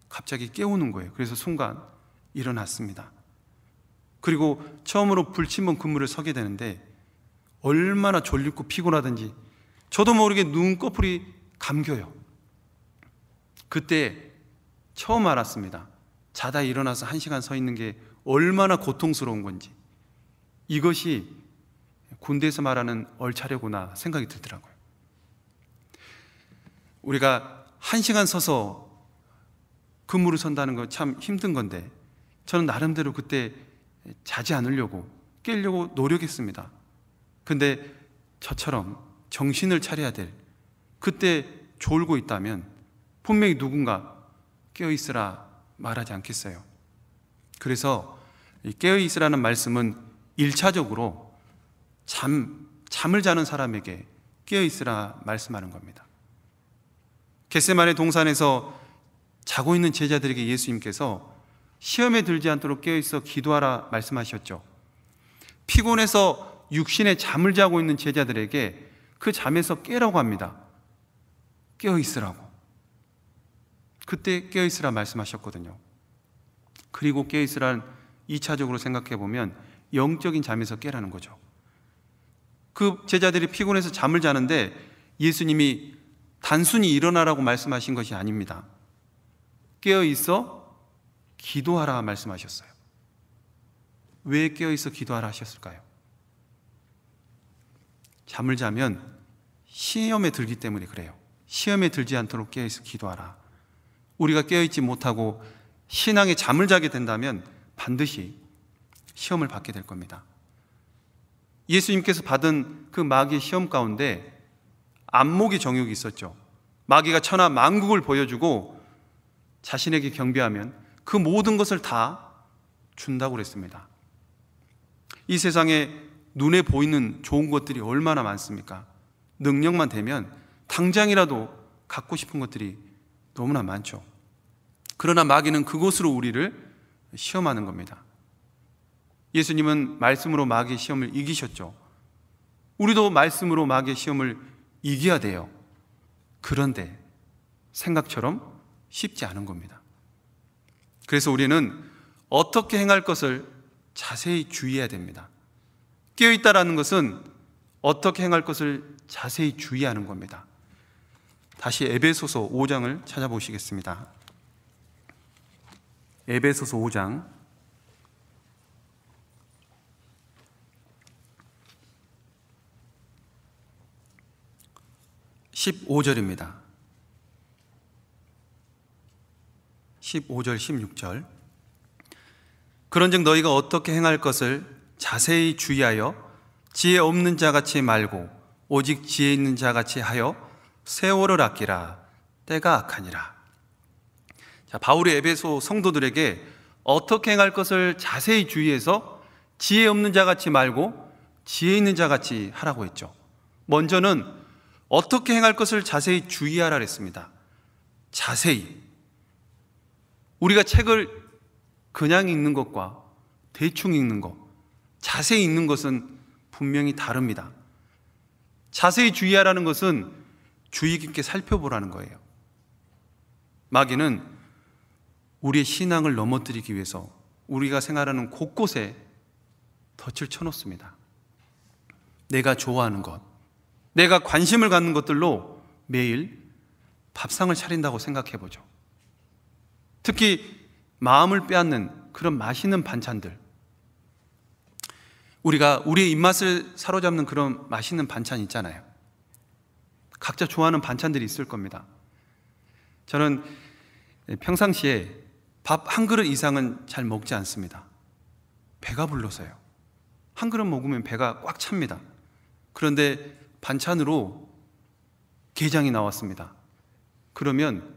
갑자기 깨우는 거예요. 그래서 순간 일어났습니다. 그리고 처음으로 불침범 근무를 서게 되는데 얼마나 졸립고 피곤하든지 저도 모르게 눈꺼풀이 감겨요. 그때 처음 알았습니다. 자다 일어나서 1시간 서 있는 게 얼마나 고통스러운 건지. 이것이 군대에서 말하는 얼차려구나 생각이 들더라고요. 우리가 1시간 서서 근무를 선다는 건 참 힘든 건데, 저는 나름대로 그때 자지 않으려고 깨려고 노력했습니다. 근데 저처럼 정신을 차려야 될 그때 졸고 있다면 분명히 누군가 깨어있으라 말하지 않겠어요. 그래서 깨어있으라는 말씀은 1차적으로 잠을 자는 사람에게 깨어있으라 말씀하는 겁니다. 겟세마네 동산에서 자고 있는 제자들에게 예수님께서 시험에 들지 않도록 깨어있어 기도하라 말씀하셨죠. 피곤해서 육신의 잠을 자고 있는 제자들에게 그 잠에서 깨라고 합니다. 깨어있으라고. 그때 깨어있으라 말씀하셨거든요. 그리고 깨어있으라는 2차적으로 생각해 보면 영적인 잠에서 깨라는 거죠. 그 제자들이 피곤해서 잠을 자는데 예수님이 단순히 일어나라고 말씀하신 것이 아닙니다. 깨어있어 기도하라 말씀하셨어요. 왜 깨어있어 기도하라 하셨을까요? 잠을 자면 시험에 들기 때문에 그래요. 시험에 들지 않도록 깨어있어 기도하라. 우리가 깨어있지 못하고 신앙에 잠을 자게 된다면 반드시 시험을 받게 될 겁니다. 예수님께서 받은 그 마귀의 시험 가운데 안목의 정욕이 있었죠. 마귀가 천하 만국을 보여주고 자신에게 경배하면 그 모든 것을 다 준다고 그랬습니다. 이 세상에 눈에 보이는 좋은 것들이 얼마나 많습니까? 능력만 되면 당장이라도 갖고 싶은 것들이 너무나 많죠. 그러나 마귀는 그것으로 우리를 시험하는 겁니다. 예수님은 말씀으로 마귀의 시험을 이기셨죠. 우리도 말씀으로 마귀의 시험을 이겨야 돼요. 그런데 생각처럼 쉽지 않은 겁니다. 그래서 우리는 어떻게 행할 것을 자세히 주의해야 됩니다. 깨어있다라는 것은 어떻게 행할 것을 자세히 주의하는 겁니다. 다시 에베소서 5장을 찾아보시겠습니다. 에베소서 5장 15절입니다. 15절 16절. 그런즉 너희가 어떻게 행할 것을 자세히 주의하여 지혜 없는 자같이 말고 오직 지혜 있는 자같이 하여 세월을 아끼라. 때가 악하니라. 자, 바울이 에베소 성도들에게 어떻게 행할 것을 자세히 주의해서 지혜 없는 자같이 말고 지혜 있는 자같이 하라고 했죠. 먼저는 어떻게 행할 것을 자세히 주의하라 했습니다. 자세히. 우리가 책을 그냥 읽는 것과 대충 읽는 것, 자세히 읽는 것은 분명히 다릅니다. 자세히 주의하라는 것은 주의 깊게 살펴보라는 거예요. 마귀는 우리의 신앙을 넘어뜨리기 위해서 우리가 생활하는 곳곳에 덫을 쳐놓습니다. 내가 좋아하는 것, 내가 관심을 갖는 것들로 매일 밥상을 차린다고 생각해보죠. 특히 마음을 빼앗는 그런 맛있는 반찬들, 우리가 우리의 입맛을 사로잡는 그런 맛있는 반찬 있잖아요. 각자 좋아하는 반찬들이 있을 겁니다. 저는 평상시에 밥 한 그릇 이상은 잘 먹지 않습니다. 배가 불러서요. 한 그릇 먹으면 배가 꽉 찹니다. 그런데 반찬으로 게장이 나왔습니다. 그러면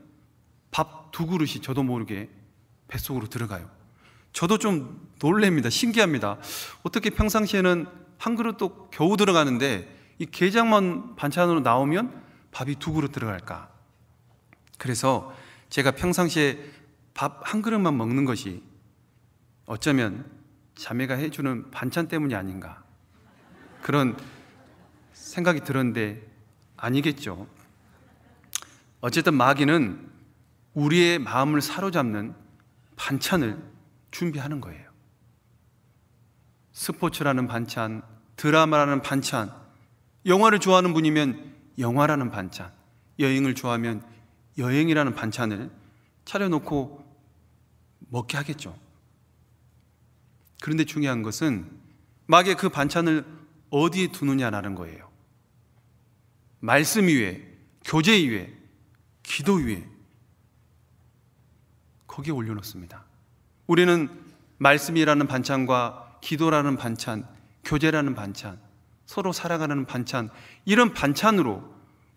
밥 두 그릇이 저도 모르게 뱃속으로 들어가요. 저도 좀 놀랍니다. 신기합니다. 어떻게 평상시에는 한 그릇도 겨우 들어가는데 이 게장만 반찬으로 나오면 밥이 두 그릇 들어갈까? 그래서 제가 평상시에 밥 한 그릇만 먹는 것이 어쩌면 자매가 해주는 반찬 때문이 아닌가, 그런 생각이 들었는데 아니겠죠. 어쨌든 마귀는 우리의 마음을 사로잡는 반찬을 준비하는 거예요. 스포츠라는 반찬, 드라마라는 반찬, 영화를 좋아하는 분이면 영화라는 반찬, 여행을 좋아하면 여행이라는 반찬을 차려놓고 먹게 하겠죠. 그런데 중요한 것은 마귀의 그 반찬을 어디에 두느냐라는 거예요. 말씀 위에, 교제 위에, 기도 위에, 거기에 올려놓습니다. 우리는 말씀이라는 반찬과 기도라는 반찬, 교제라는 반찬, 서로 살아가는 반찬, 이런 반찬으로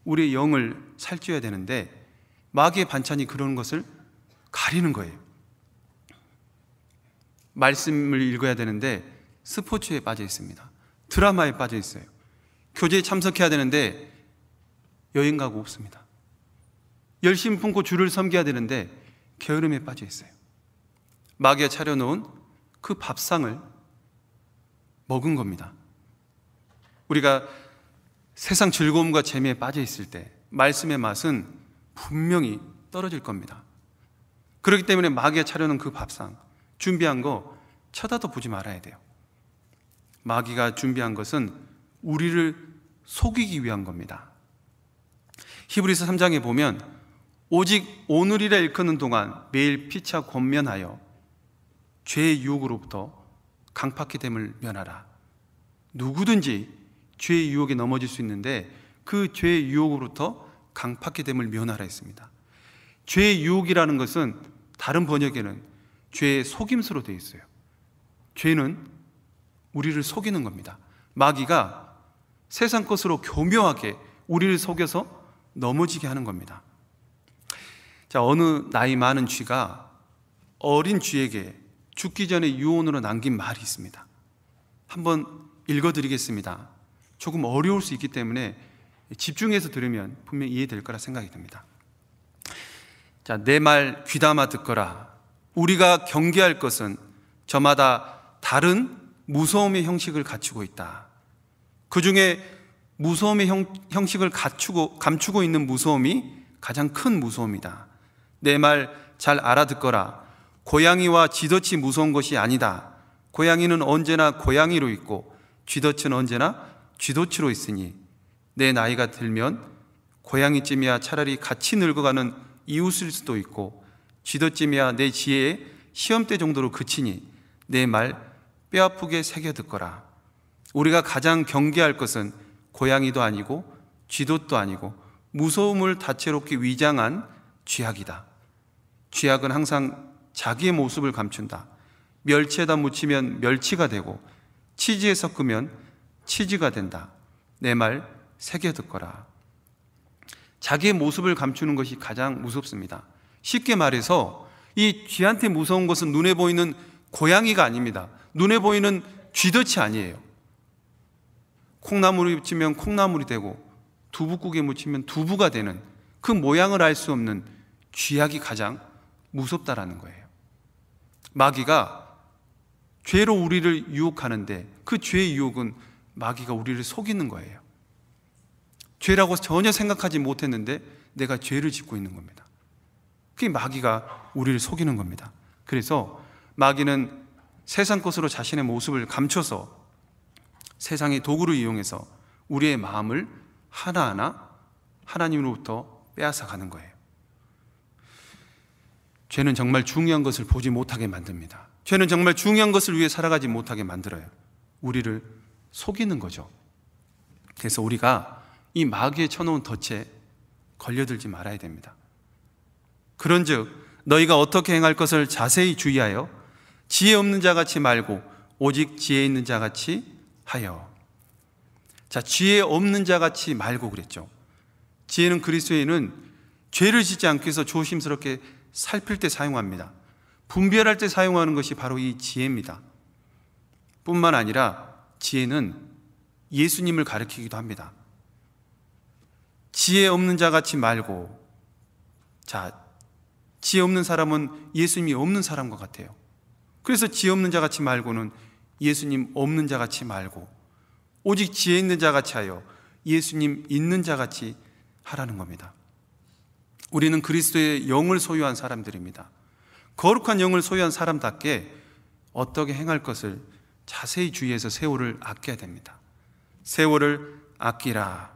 우리의 영을 살찌워야 되는데 마귀의 반찬이 그런 것을 가리는 거예요. 말씀을 읽어야 되는데 스포츠에 빠져 있습니다. 드라마에 빠져 있어요. 교제에 참석해야 되는데 여행 가고 없습니다. 열심 품고 주를 섬겨야 되는데 게으름에 빠져 있어요. 마귀가 차려놓은 그 밥상을 먹은 겁니다. 우리가 세상 즐거움과 재미에 빠져 있을 때 말씀의 맛은 분명히 떨어질 겁니다. 그렇기 때문에 마귀가 차려놓은 그 밥상, 준비한 거 쳐다도 보지 말아야 돼요. 마귀가 준비한 것은 우리를 속이기 위한 겁니다. 히브리서 3장에 보면 오직 오늘이라 일컫는 동안 매일 피차 권면하여 죄의 유혹으로부터 강팍히 됨을 면하라. 누구든지 죄의 유혹에 넘어질 수 있는데 그 죄의 유혹으로부터 강팍히 됨을 면하라 했습니다. 죄의 유혹이라는 것은 다른 번역에는 죄의 속임수로 되어 있어요. 죄는 우리를 속이는 겁니다. 마귀가 세상 것으로 교묘하게 우리를 속여서 넘어지게 하는 겁니다. 자, 어느 나이 많은 쥐가 어린 쥐에게 죽기 전에 유언으로 남긴 말이 있습니다. 한번 읽어드리겠습니다. 조금 어려울 수 있기 때문에 집중해서 들으면 분명히 이해될 거라 생각이 듭니다. 자, 내 말 귀담아 듣거라. 우리가 경계할 것은 저마다 다른 무서움의 형식을 갖추고 있다. 그 중에 무서움의 형식을 감추고 있는 무서움이 가장 큰 무서움이다. 내 말 잘 알아듣거라. 고양이와 쥐덫이 무서운 것이 아니다. 고양이는 언제나 고양이로 있고 쥐덫은 언제나 쥐덫으로 있으니 내 나이가 들면 고양이쯤이야 차라리 같이 늙어가는 이웃일 수도 있고 쥐덫쯤이야 내 지혜의 시험대 정도로 그치니 내 말 뼈아프게 새겨 듣거라. 우리가 가장 경계할 것은 고양이도 아니고 쥐덫도 아니고 무서움을 다채롭게 위장한 쥐약이다. 쥐약은 항상 자기의 모습을 감춘다. 멸치에다 묻히면 멸치가 되고 치즈에 섞으면 치즈가 된다. 내 말 새겨 듣거라. 자기의 모습을 감추는 것이 가장 무섭습니다. 쉽게 말해서 이 쥐한테 무서운 것은 눈에 보이는 고양이가 아닙니다. 눈에 보이는 쥐덫이 아니에요. 콩나물에 묻히면 콩나물이 되고 두부국에 묻히면 두부가 되는 그 모양을 알 수 없는 쥐약이 가장 무섭다라는 거예요. 마귀가 죄로 우리를 유혹하는데 그 죄의 유혹은 마귀가 우리를 속이는 거예요. 죄라고 전혀 생각하지 못했는데 내가 죄를 짓고 있는 겁니다. 그게 마귀가 우리를 속이는 겁니다. 그래서 마귀는 세상 것으로 자신의 모습을 감춰서 세상의 도구를 이용해서 우리의 마음을 하나하나 하나님으로부터 빼앗아 가는 거예요. 죄는 정말 중요한 것을 보지 못하게 만듭니다. 죄는 정말 중요한 것을 위해 살아가지 못하게 만들어요. 우리를 속이는 거죠. 그래서 우리가 이 마귀에 쳐놓은 덫에 걸려들지 말아야 됩니다. 그런즉 너희가 어떻게 행할 것을 자세히 주의하여 지혜 없는 자같이 말고 오직 지혜 있는 자같이 하여. 자, 지혜 없는 자같이 말고 그랬죠. 지혜는 그리스도인은 죄를 짓지 않기 위해서 조심스럽게 살필 때 사용합니다. 분별할 때 사용하는 것이 바로 이 지혜입니다. 뿐만 아니라 지혜는 예수님을 가리키기도 합니다. 지혜 없는 자같이 말고, 자, 지혜 없는 사람은 예수님이 없는 사람과 같아요. 그래서 지혜 없는 자같이 말고는 예수님 없는 자같이 말고 오직 지혜 있는 자같이 하여 예수님 있는 자같이 하라는 겁니다. 우리는 그리스도의 영을 소유한 사람들입니다. 거룩한 영을 소유한 사람답게 어떻게 행할 것을 자세히 주의해서 세월을 아껴야 됩니다. 세월을 아끼라.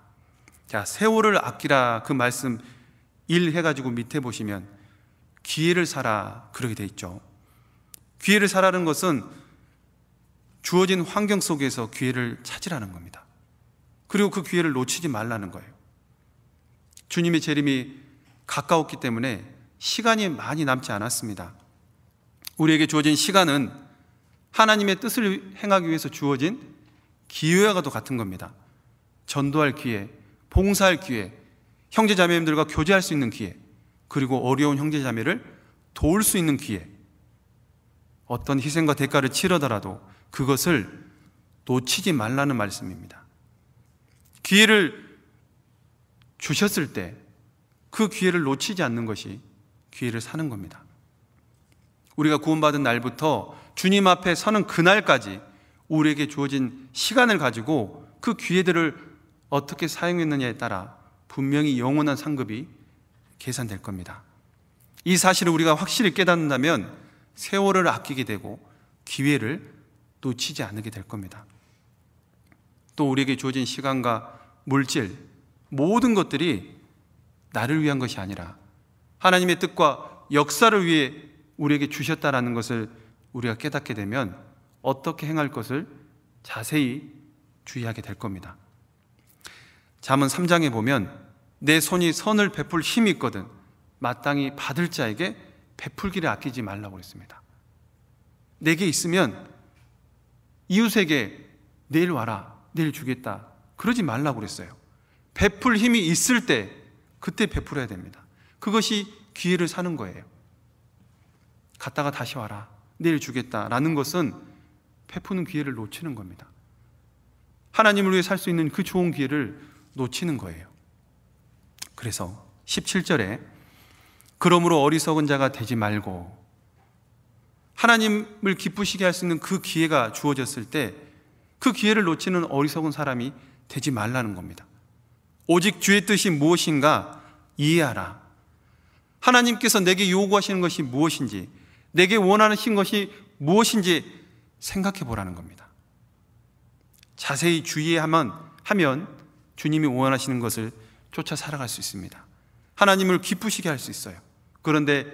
자, 세월을 아끼라, 그 말씀 1 해가지고 밑에 보시면 기회를 사라 그러게 돼 있죠. 기회를 사라는 것은 주어진 환경 속에서 기회를 찾으라는 겁니다. 그리고 그 기회를 놓치지 말라는 거예요. 주님의 재림이 가까웠기 때문에 시간이 많이 남지 않았습니다. 우리에게 주어진 시간은 하나님의 뜻을 행하기 위해서 주어진 기회와도 같은 겁니다. 전도할 기회, 봉사할 기회, 형제자매님들과 교제할 수 있는 기회, 그리고 어려운 형제자매를 도울 수 있는 기회, 어떤 희생과 대가를 치르더라도 그것을 놓치지 말라는 말씀입니다. 기회를 주셨을 때 그 기회를 놓치지 않는 것이 기회를 사는 겁니다. 우리가 구원받은 날부터 주님 앞에 서는 그날까지 우리에게 주어진 시간을 가지고 그 기회들을 어떻게 사용했느냐에 따라 분명히 영원한 상급이 계산될 겁니다. 이 사실을 우리가 확실히 깨닫는다면 세월을 아끼게 되고 기회를 놓치지 않게 될 겁니다. 또 우리에게 주어진 시간과 물질, 모든 것들이 나를 위한 것이 아니라 하나님의 뜻과 역사를 위해 우리에게 주셨다라는 것을 우리가 깨닫게 되면 어떻게 행할 것을 자세히 주의하게 될 겁니다. 잠언 3장에 보면 내 손이 선을 베풀 힘이 있거든 마땅히 받을 자에게 베풀기를 아끼지 말라고 했습니다. 내게 있으면 이웃에게 내일 와라, 내일 주겠다 그러지 말라고 그랬어요. 베풀 힘이 있을 때 그때 베풀어야 됩니다. 그것이 기회를 사는 거예요. 갔다가 다시 와라, 내일 주겠다라는 것은 베푸는 기회를 놓치는 겁니다. 하나님을 위해 살 수 있는 그 좋은 기회를 놓치는 거예요. 그래서 17절에 그러므로 어리석은 자가 되지 말고, 하나님을 기쁘시게 할 수 있는 그 기회가 주어졌을 때 그 기회를 놓치는 어리석은 사람이 되지 말라는 겁니다. 오직 주의 뜻이 무엇인가 이해하라. 하나님께서 내게 요구하시는 것이 무엇인지, 내게 원하시는 것이 무엇인지 생각해 보라는 겁니다. 자세히 주의하면 주님이 원하시는 것을 쫓아 살아갈 수 있습니다. 하나님을 기쁘시게 할 수 있어요. 그런데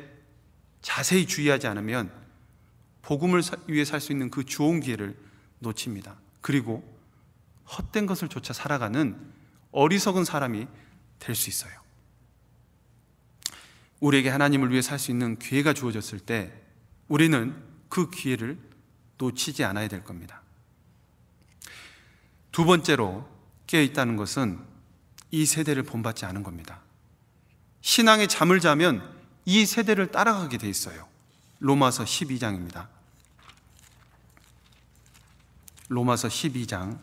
자세히 주의하지 않으면 복음을 위해 살 수 있는 그 좋은 기회를 놓칩니다. 그리고 헛된 것을 쫓아 살아가는 어리석은 사람이 될 수 있어요. 우리에게 하나님을 위해 살 수 있는 기회가 주어졌을 때 우리는 그 기회를 놓치지 않아야 될 겁니다. 두 번째로 깨어있다는 것은 이 세대를 본받지 않은 겁니다. 신앙의 잠을 자면 이 세대를 따라가게 돼 있어요. 로마서 12장입니다. 로마서 12장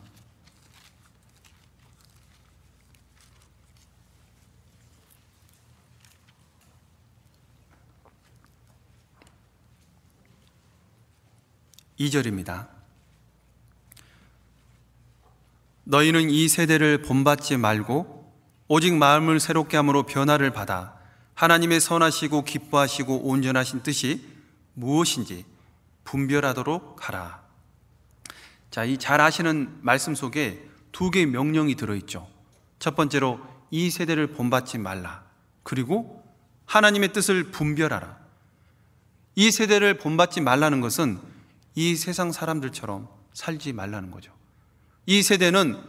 2절입니다. 너희는 이 세대를 본받지 말고 오직 마음을 새롭게 함으로 변화를 받아 하나님의 선하시고 기뻐하시고 온전하신 뜻이 무엇인지 분별하도록 하라. 자, 이 잘 아시는 말씀 속에 두 개의 명령이 들어있죠. 첫 번째로 이 세대를 본받지 말라. 그리고 하나님의 뜻을 분별하라. 이 세대를 본받지 말라는 것은 이 세상 사람들처럼 살지 말라는 거죠. 이 세대는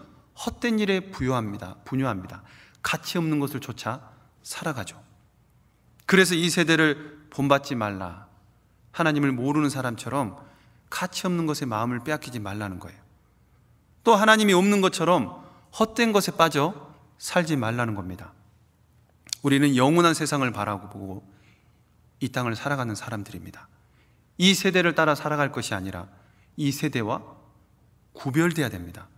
헛된 일에 분유합니다. 가치 없는 것을 쫓아 살아가죠. 그래서 이 세대를 본받지 말라. 하나님을 모르는 사람처럼 가치 없는 것에 마음을 빼앗기지 말라는 거예요. 또 하나님이 없는 것처럼 헛된 것에 빠져 살지 말라는 겁니다. 우리는 영원한 세상을 바라보고 이 땅을 살아가는 사람들입니다. 이 세대를 따라 살아갈 것이 아니라 이 세대와 구별돼야 됩니다.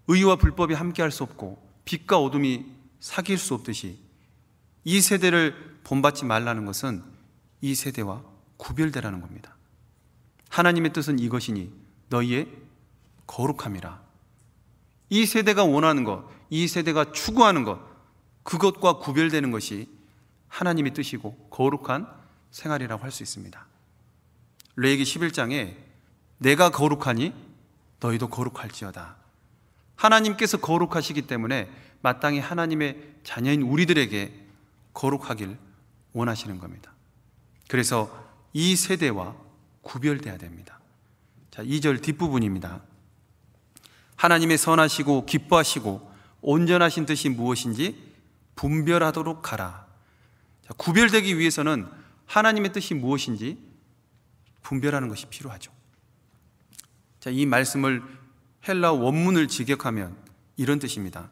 의와 불법이 함께할 수 없고 빛과 어둠이 사귈 수 없듯이 이 세대를 본받지 말라는 것은 이 세대와 구별되라는 겁니다. 하나님의 뜻은 이것이니 너희의 거룩함이라. 이 세대가 원하는 것, 이 세대가 추구하는 것, 그것과 구별되는 것이 하나님의 뜻이고 거룩한 생활이라고 할 수 있습니다. 레위기 11장에 내가 거룩하니 너희도 거룩할지어다. 하나님께서 거룩하시기 때문에 마땅히 하나님의 자녀인 우리들에게 거룩하길 원하시는 겁니다. 그래서 이 세대와 구별돼야 됩니다. 자, 2절 뒷부분입니다. 하나님의 선하시고 기뻐하시고 온전하신 뜻이 무엇인지 분별하도록 하라. 자, 구별되기 위해서는 하나님의 뜻이 무엇인지 분별하는 것이 필요하죠. 자, 이 말씀을 헬라 원문을 직역하면 이런 뜻입니다.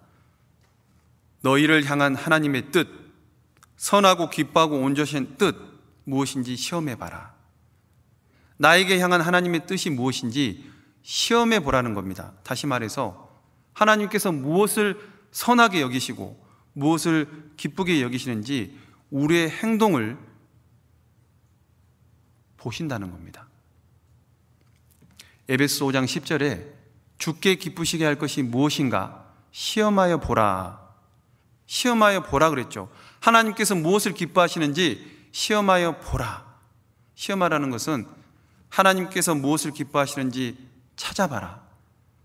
너희를 향한 하나님의 뜻, 선하고 기뻐하고 온전하신 뜻 무엇인지 시험해봐라. 나에게 향한 하나님의 뜻이 무엇인지 시험해보라는 겁니다. 다시 말해서 하나님께서 무엇을 선하게 여기시고 무엇을 기쁘게 여기시는지 우리의 행동을 보신다는 겁니다. 에베소 5장 10절에 주께 기쁘시게 할 것이 무엇인가 시험하여 보라. 시험하여 보라 그랬죠. 하나님께서 무엇을 기뻐하시는지 시험하여 보라. 시험하라는 것은 하나님께서 무엇을 기뻐하시는지 찾아봐라.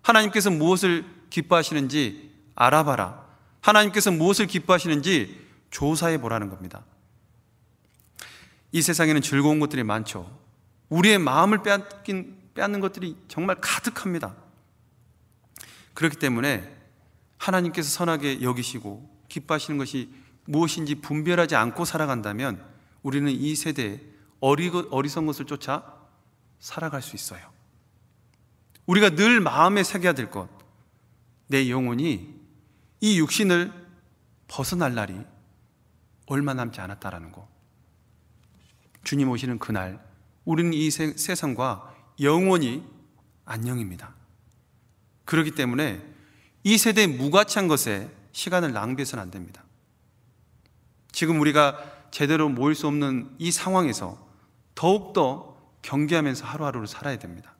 하나님께서 무엇을 기뻐하시는지 알아봐라. 하나님께서 무엇을 기뻐하시는지 조사해 보라는 겁니다. 이 세상에는 즐거운 것들이 많죠. 우리의 마음을 빼앗는 것들이 정말 가득합니다. 그렇기 때문에 하나님께서 선하게 여기시고 기뻐하시는 것이 무엇인지 분별하지 않고 살아간다면 우리는 이 세대에 어리석은 것을 쫓아 살아갈 수 있어요. 우리가 늘 마음에 새겨야 될 것, 내 영혼이 이 육신을 벗어날 날이 얼마 남지 않았다라는 것. 주님 오시는 그날 우리는 이 세상과 영원히 안녕입니다. 그렇기 때문에 이 세대의 무가치한 것에 시간을 낭비해서는 안 됩니다. 지금 우리가 제대로 모일 수 없는 이 상황에서 더욱더 경계하면서 하루하루를 살아야 됩니다.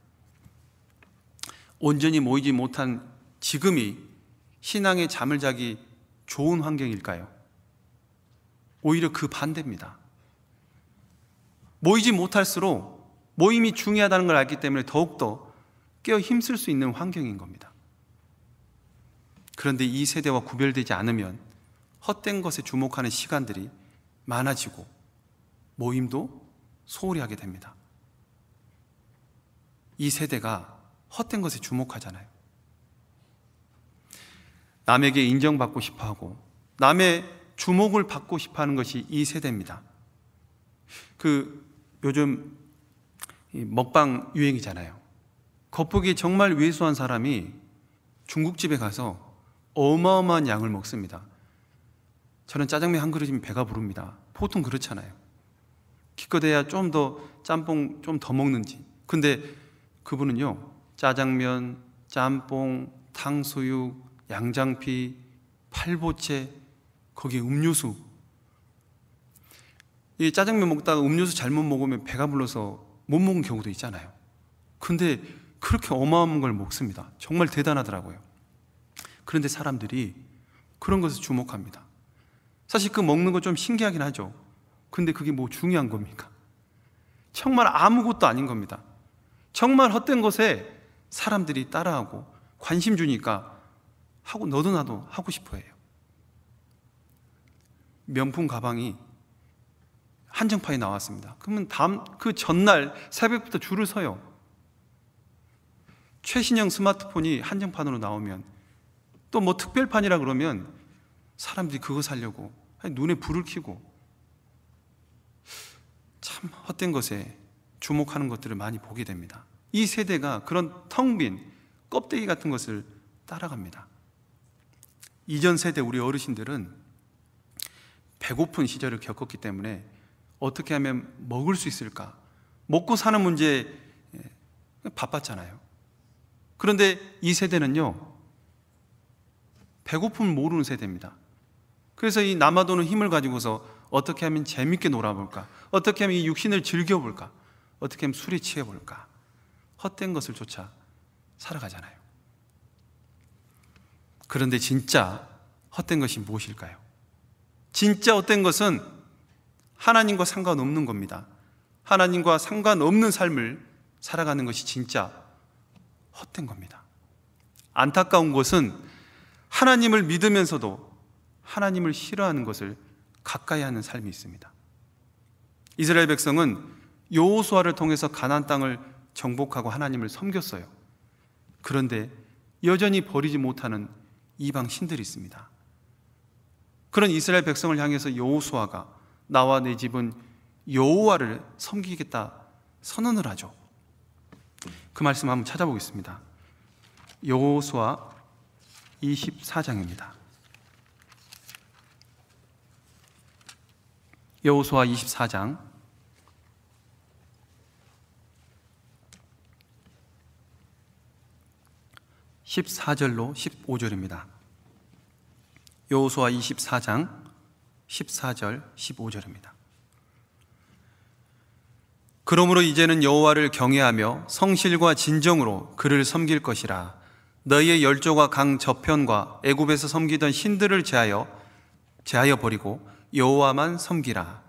온전히 모이지 못한 지금이 신앙의 잠을 자기 좋은 환경일까요? 오히려 그 반대입니다. 모이지 못할수록 모임이 중요하다는 걸 알기 때문에 더욱더 깨어 힘쓸 수 있는 환경인 겁니다. 그런데 이 세대와 구별되지 않으면 헛된 것에 주목하는 시간들이 많아지고 모임도 소홀히 하게 됩니다. 이 세대가 헛된 것에 주목하잖아요. 남에게 인정받고 싶어하고 남의 주목을 받고 싶어하는 것이 이 세대입니다. 요즘 먹방 유행이잖아요. 겉보기 정말 왜소한 사람이 중국집에 가서 어마어마한 양을 먹습니다. 저는 짜장면 한 그릇이면 배가 부릅니다. 보통 그렇잖아요. 기껏해야 좀 더 짬뽕 좀 더 먹는지. 근데 그분은요, 짜장면, 짬뽕, 탕수육, 양장피, 팔보채, 거기에 음료수. 이 짜장면 먹다가 음료수 잘못 먹으면 배가 불러서 못 먹은 경우도 있잖아요. 근데 그렇게 어마어마한 걸 먹습니다. 정말 대단하더라고요. 그런데 사람들이 그런 것에 주목합니다. 사실 그 먹는 거 좀 신기하긴 하죠. 근데 그게 뭐 중요한 겁니까? 정말 아무것도 아닌 겁니다. 정말 헛된 것에 사람들이 따라하고 관심 주니까 하고 너도 나도 하고 싶어 해요. 명품 가방이 한정판이 나왔습니다. 그러면 그 전날 새벽부터 줄을 서요. 최신형 스마트폰이 한정판으로 나오면, 또 뭐 특별판이라 그러면 사람들이 그거 사려고 눈에 불을 켜고, 참 헛된 것에 주목하는 것들을 많이 보게 됩니다. 이 세대가 그런 텅 빈 껍데기 같은 것을 따라갑니다. 이전 세대 우리 어르신들은 배고픈 시절을 겪었기 때문에 어떻게 하면 먹을 수 있을까, 먹고 사는 문제에 바빴잖아요. 그런데 이 세대는요, 배고픔을 모르는 세대입니다. 그래서 이 남아도는 힘을 가지고서 어떻게 하면 재밌게 놀아볼까, 어떻게 하면 이 육신을 즐겨볼까, 어떻게 하면 술에 취해볼까, 헛된 것을 쫓아 살아가잖아요. 그런데 진짜 헛된 것이 무엇일까요? 진짜 헛된 것은 하나님과 상관없는 겁니다. 하나님과 상관없는 삶을 살아가는 것이 진짜 헛된 겁니다. 안타까운 것은 하나님을 믿으면서도 하나님을 싫어하는 것을 가까이 하는 삶이 있습니다. 이스라엘 백성은 여호수아를 통해서 가나안 땅을 정복하고 하나님을 섬겼어요. 그런데 여전히 버리지 못하는 이방 신들이 있습니다. 그런 이스라엘 백성을 향해서 여호수아가 나와 내 집은 여호와를 섬기겠다 선언을 하죠. 그 말씀 한번 찾아보겠습니다. 여호수아 24장입니다. 여호수아 24장 14절로 15절입니다. 여호수아 24장 14절 15절입니다. 그러므로 이제는 여호와를 경외하며 성실과 진정으로 그를 섬길 것이라. 너희의 열조가 강 저편과 애굽에서 섬기던 신들을 제하여 버리고 여호와만 섬기라.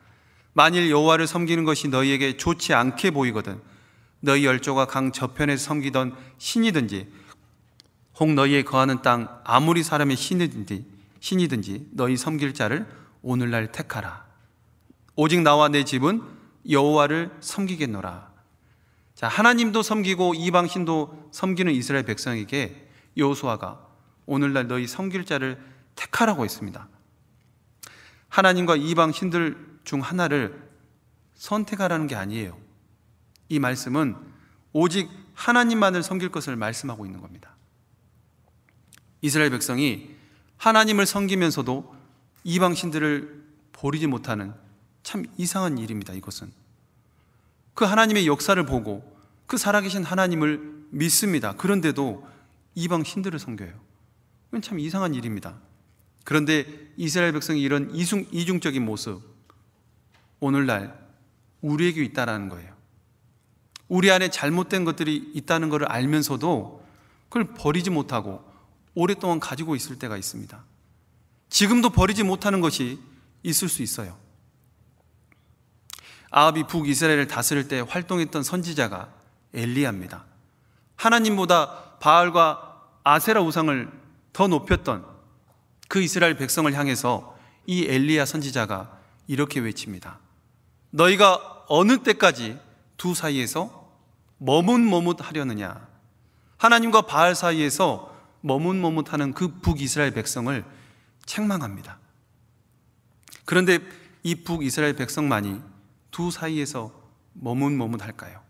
만일 여호와를 섬기는 것이 너희에게 좋지 않게 보이거든 너희 열조가 강 저편에서 섬기던 신이든지 혹 너희의 거하는 땅 아무리 사람의 신이든지 너희 섬길 자를 오늘날 택하라. 오직 나와 내 집은 여호와를 섬기겠노라. 자, 하나님도 섬기고 이방 신도 섬기는 이스라엘 백성에게 여호수아가 오늘날 너희 섬길 자를 택하라고 했습니다. 하나님과 이방 신들 중 하나를 선택하라는 게 아니에요. 이 말씀은 오직 하나님만을 섬길 것을 말씀하고 있는 겁니다. 이스라엘 백성이 하나님을 섬기면서도 이방 신들을 버리지 못하는 참 이상한 일입니다. 이것은 그 하나님의 역사를 보고 그 살아계신 하나님을 믿습니다. 그런데도 이방 신들을 섬겨요. 이건 참 이상한 일입니다. 그런데 이스라엘 백성이 이런 이중적인 모습 오늘날 우리에게 있다라는 거예요. 우리 안에 잘못된 것들이 있다는 것을 알면서도 그걸 버리지 못하고 오랫동안 가지고 있을 때가 있습니다. 지금도 버리지 못하는 것이 있을 수 있어요. 아합이 북이스라엘을 다스릴 때 활동했던 선지자가 엘리야입니다. 하나님보다 바알과 아세라 우상을 더 높였던 그 이스라엘 백성을 향해서 이 엘리야 선지자가 이렇게 외칩니다. 너희가 어느 때까지 두 사이에서 머뭇머뭇하려느냐. 하나님과 바알 사이에서 머뭇머뭇하는 그 북이스라엘 백성을 책망합니다. 그런데 이 북이스라엘 백성만이 두 사이에서 머뭇머뭇할까요?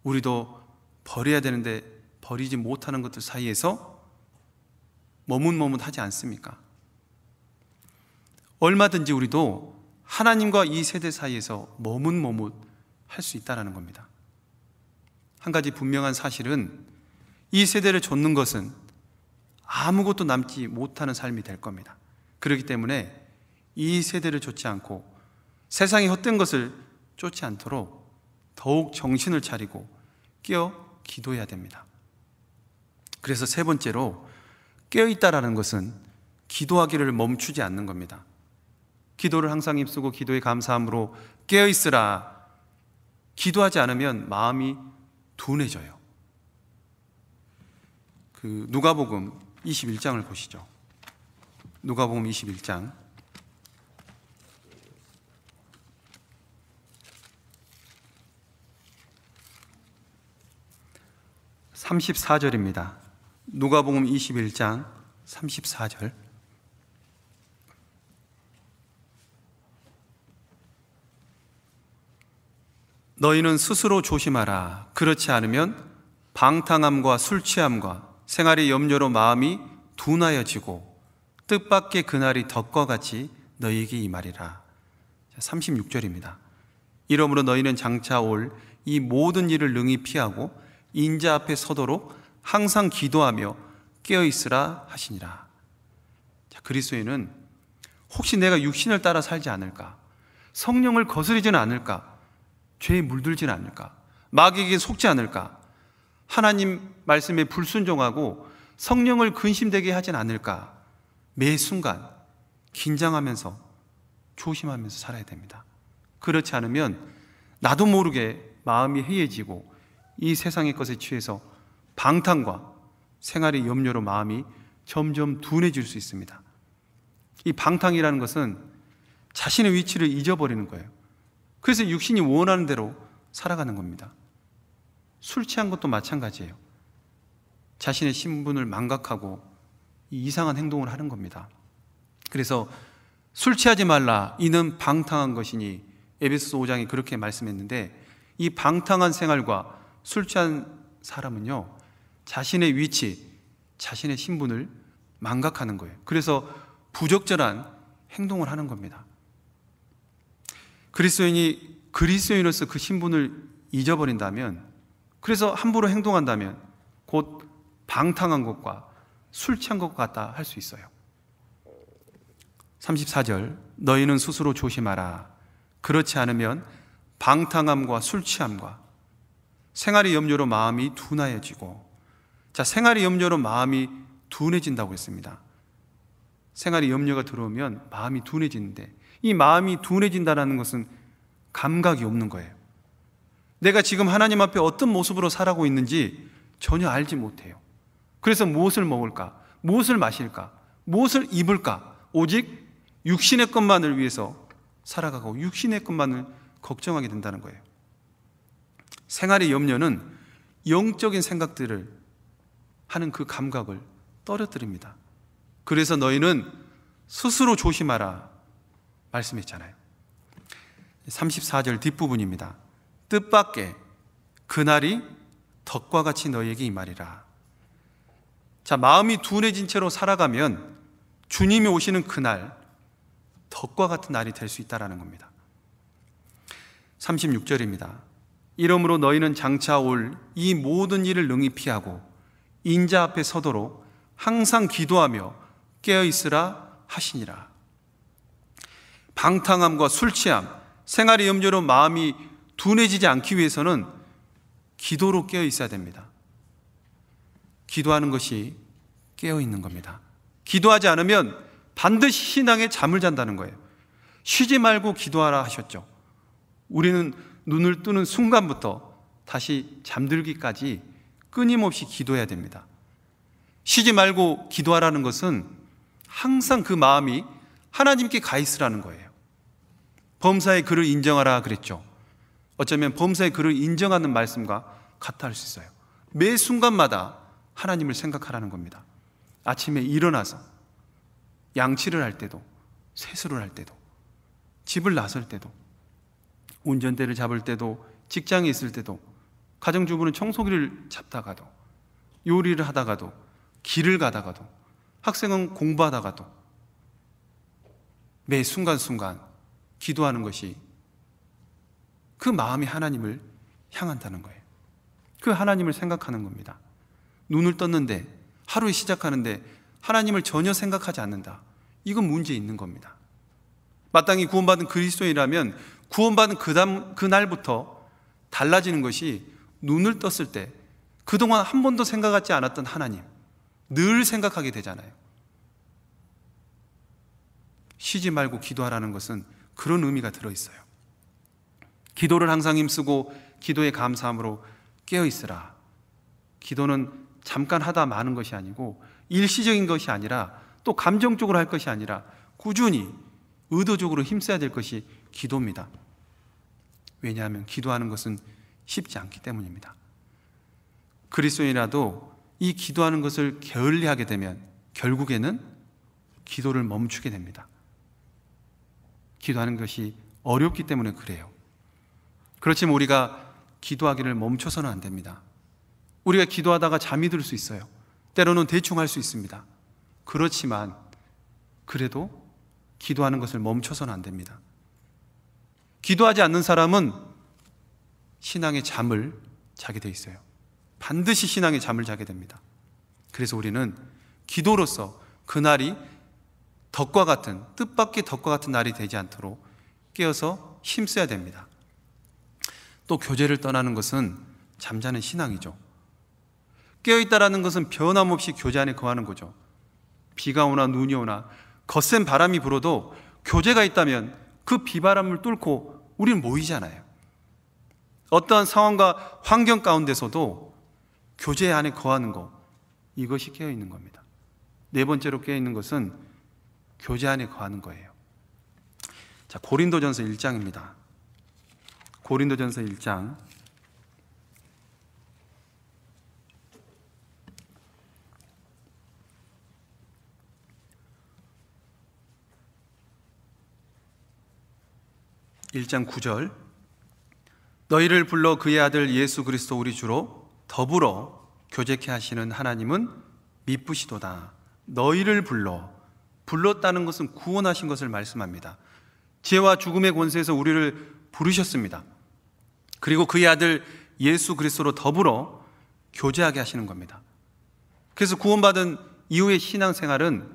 우리도 버려야 되는데 버리지 못하는 것들 사이에서 머뭇머뭇하지 않습니까? 얼마든지 우리도 하나님과 이 세대 사이에서 머뭇머뭇할 수 있다는 겁니다. 한 가지 분명한 사실은 이 세대를 좇는 것은 아무것도 남지 못하는 삶이 될 겁니다. 그렇기 때문에 이 세대를 좇지 않고 세상의 헛된 것을 쫓지 않도록 더욱 정신을 차리고 깨어 기도해야 됩니다. 그래서 세 번째로 깨어있다라는 것은 기도하기를 멈추지 않는 겁니다. 기도를 항상 힘쓰고 기도에 감사함으로 깨어있으라. 기도하지 않으면 마음이 둔해져요. 그 누가복음 21장을 보시죠. 누가복음 21장 34절입니다. 누가복음 21장 34절. 너희는 스스로 조심하라. 그렇지 않으면 방탕함과 술 취함과 생활의 염려로 마음이 둔하여지고 뜻밖의 그날이 덕과 같이 너희에게 임하리라. 36절입니다. 이러므로 너희는 장차 올 이 모든 일을 능히 피하고 인자 앞에 서도록 항상 기도하며 깨어있으라 하시니라. 그리스도인은 혹시 내가 육신을 따라 살지 않을까? 성령을 거스르지는 않을까? 죄에 물들지는 않을까? 마귀에게 속지 않을까? 하나님 말씀에 불순종하고 성령을 근심되게 하진 않을까? 매 순간 긴장하면서 조심하면서 살아야 됩니다. 그렇지 않으면 나도 모르게 마음이 해이해지고 이 세상의 것에 취해서 방탕과 생활의 염려로 마음이 점점 둔해질 수 있습니다. 이 방탕이라는 것은 자신의 위치를 잊어버리는 거예요. 그래서 육신이 원하는 대로 살아가는 겁니다. 술 취한 것도 마찬가지예요. 자신의 신분을 망각하고 이상한 행동을 하는 겁니다. 그래서 술 취하지 말라, 이는 방탕한 것이니 에베소서 5장에 그렇게 말씀했는데, 이 방탕한 생활과 술 취한 사람은요, 자신의 위치, 자신의 신분을 망각하는 거예요. 그래서 부적절한 행동을 하는 겁니다. 그리스도인이 그리스도인으로서 그 신분을 잊어버린다면, 그래서 함부로 행동한다면 곧 방탕한 것과 술 취한 것 같다 할 수 있어요. 34절, 너희는 스스로 조심하라. 그렇지 않으면 방탕함과 술 취함과 생활의 염려로 마음이 둔하여지고, 생활의 염려로 마음이 둔해진다고 했습니다. 생활의 염려가 들어오면 마음이 둔해지는데, 이 마음이 둔해진다는 것은 감각이 없는 거예요. 내가 지금 하나님 앞에 어떤 모습으로 살아가고 있는지 전혀 알지 못해요. 그래서 무엇을 먹을까? 무엇을 마실까? 무엇을 입을까? 오직 육신의 것만을 위해서 살아가고 육신의 것만을 걱정하게 된다는 거예요. 생활의 염려는 영적인 생각들을 하는 그 감각을 떨어뜨립니다. 그래서 너희는 스스로 조심하라 말씀했잖아요. 34절 뒷부분입니다. 뜻밖의 그날이 덕과 같이 너희에게 임하리라. 마음이 둔해진 채로 살아가면 주님이 오시는 그날, 덕과 같은 날이 될 수 있다는 겁니다. 36절입니다. 이러므로 너희는 장차 올 이 모든 일을 능히 피하고 인자 앞에 서도록 항상 기도하며 깨어있으라 하시니라. 방탕함과 술 취함, 생활의 염려로 마음이 둔해지지 않기 위해서는 기도로 깨어있어야 됩니다. 기도하는 것이 깨어있는 겁니다. 기도하지 않으면 반드시 신앙에 잠을 잔다는 거예요. 쉬지 말고 기도하라 하셨죠. 우리는 눈을 뜨는 순간부터 다시 잠들기까지 끊임없이 기도해야 됩니다. 쉬지 말고 기도하라는 것은 항상 그 마음이 하나님께 가 있으라는 거예요. 범사의 그를 인정하라 그랬죠. 어쩌면 범사의 그를 인정하는 말씀과 같아 할 수 있어요. 매 순간마다 하나님을 생각하라는 겁니다. 아침에 일어나서 양치를 할 때도, 세수를 할 때도, 집을 나설 때도, 운전대를 잡을 때도, 직장에 있을 때도, 가정주부는 청소기를 잡다가도, 요리를 하다가도, 길을 가다가도, 학생은 공부하다가도 매 순간순간 기도하는 것이 그 마음이 하나님을 향한다는 거예요. 그 하나님을 생각하는 겁니다. 눈을 떴는데, 하루에 시작하는데 하나님을 전혀 생각하지 않는다. 이건 문제 있는 겁니다. 마땅히 구원받은 그리스도인이라면 구원받은 그날부터 달라지는 것이 눈을 떴을 때 그동안 한 번도 생각하지 않았던 하나님, 늘 생각하게 되잖아요. 쉬지 말고 기도하라는 것은 그런 의미가 들어있어요. 기도를 항상 힘쓰고 기도의 감사함으로 깨어있으라. 기도는 잠깐 하다 마는 것이 아니고 일시적인 것이 아니라 또 감정적으로 할 것이 아니라 꾸준히 의도적으로 힘써야 될 것이 기도입니다. 왜냐하면 기도하는 것은 쉽지 않기 때문입니다. 그리스도인이라도 이 기도하는 것을 게을리하게 되면 결국에는 기도를 멈추게 됩니다. 기도하는 것이 어렵기 때문에 그래요. 그렇지만 우리가 기도하기를 멈춰서는 안 됩니다. 우리가 기도하다가 잠이 들 수 있어요. 때로는 대충 할 수 있습니다. 그렇지만 그래도 기도하는 것을 멈춰서는 안 됩니다. 기도하지 않는 사람은 신앙의 잠을 자게 돼 있어요. 반드시 신앙의 잠을 자게 됩니다. 그래서 우리는 기도로서 그날이 덕과 같은, 뜻밖의 덕과 같은 날이 되지 않도록 깨어서 힘써야 됩니다. 또 교제를 떠나는 것은 잠자는 신앙이죠. 깨어있다라는 것은 변함없이 교제 안에 거하는 거죠. 비가 오나 눈이 오나 거센 바람이 불어도 교제가 있다면 그 비바람을 뚫고 우리는 모이잖아요. 어떠한 상황과 환경 가운데서도 교제 안에 거하는 것, 이것이 깨어있는 겁니다. 네 번째로 깨어있는 것은 교제 안에 거하는 거예요. 자, 고린도전서 1장입니다. 고린도전서 1장 1장 9절, 너희를 불러 그의 아들 예수 그리스도 우리 주로 더불어 교제케 하시는 하나님은 미쁘시도다. 너희를 불렀다는 것은 구원하신 것을 말씀합니다. 죄와 죽음의 권세에서 우리를 부르셨습니다. 그리고 그의 아들 예수 그리스도로 더불어 교제하게 하시는 겁니다. 그래서 구원받은 이후의 신앙생활은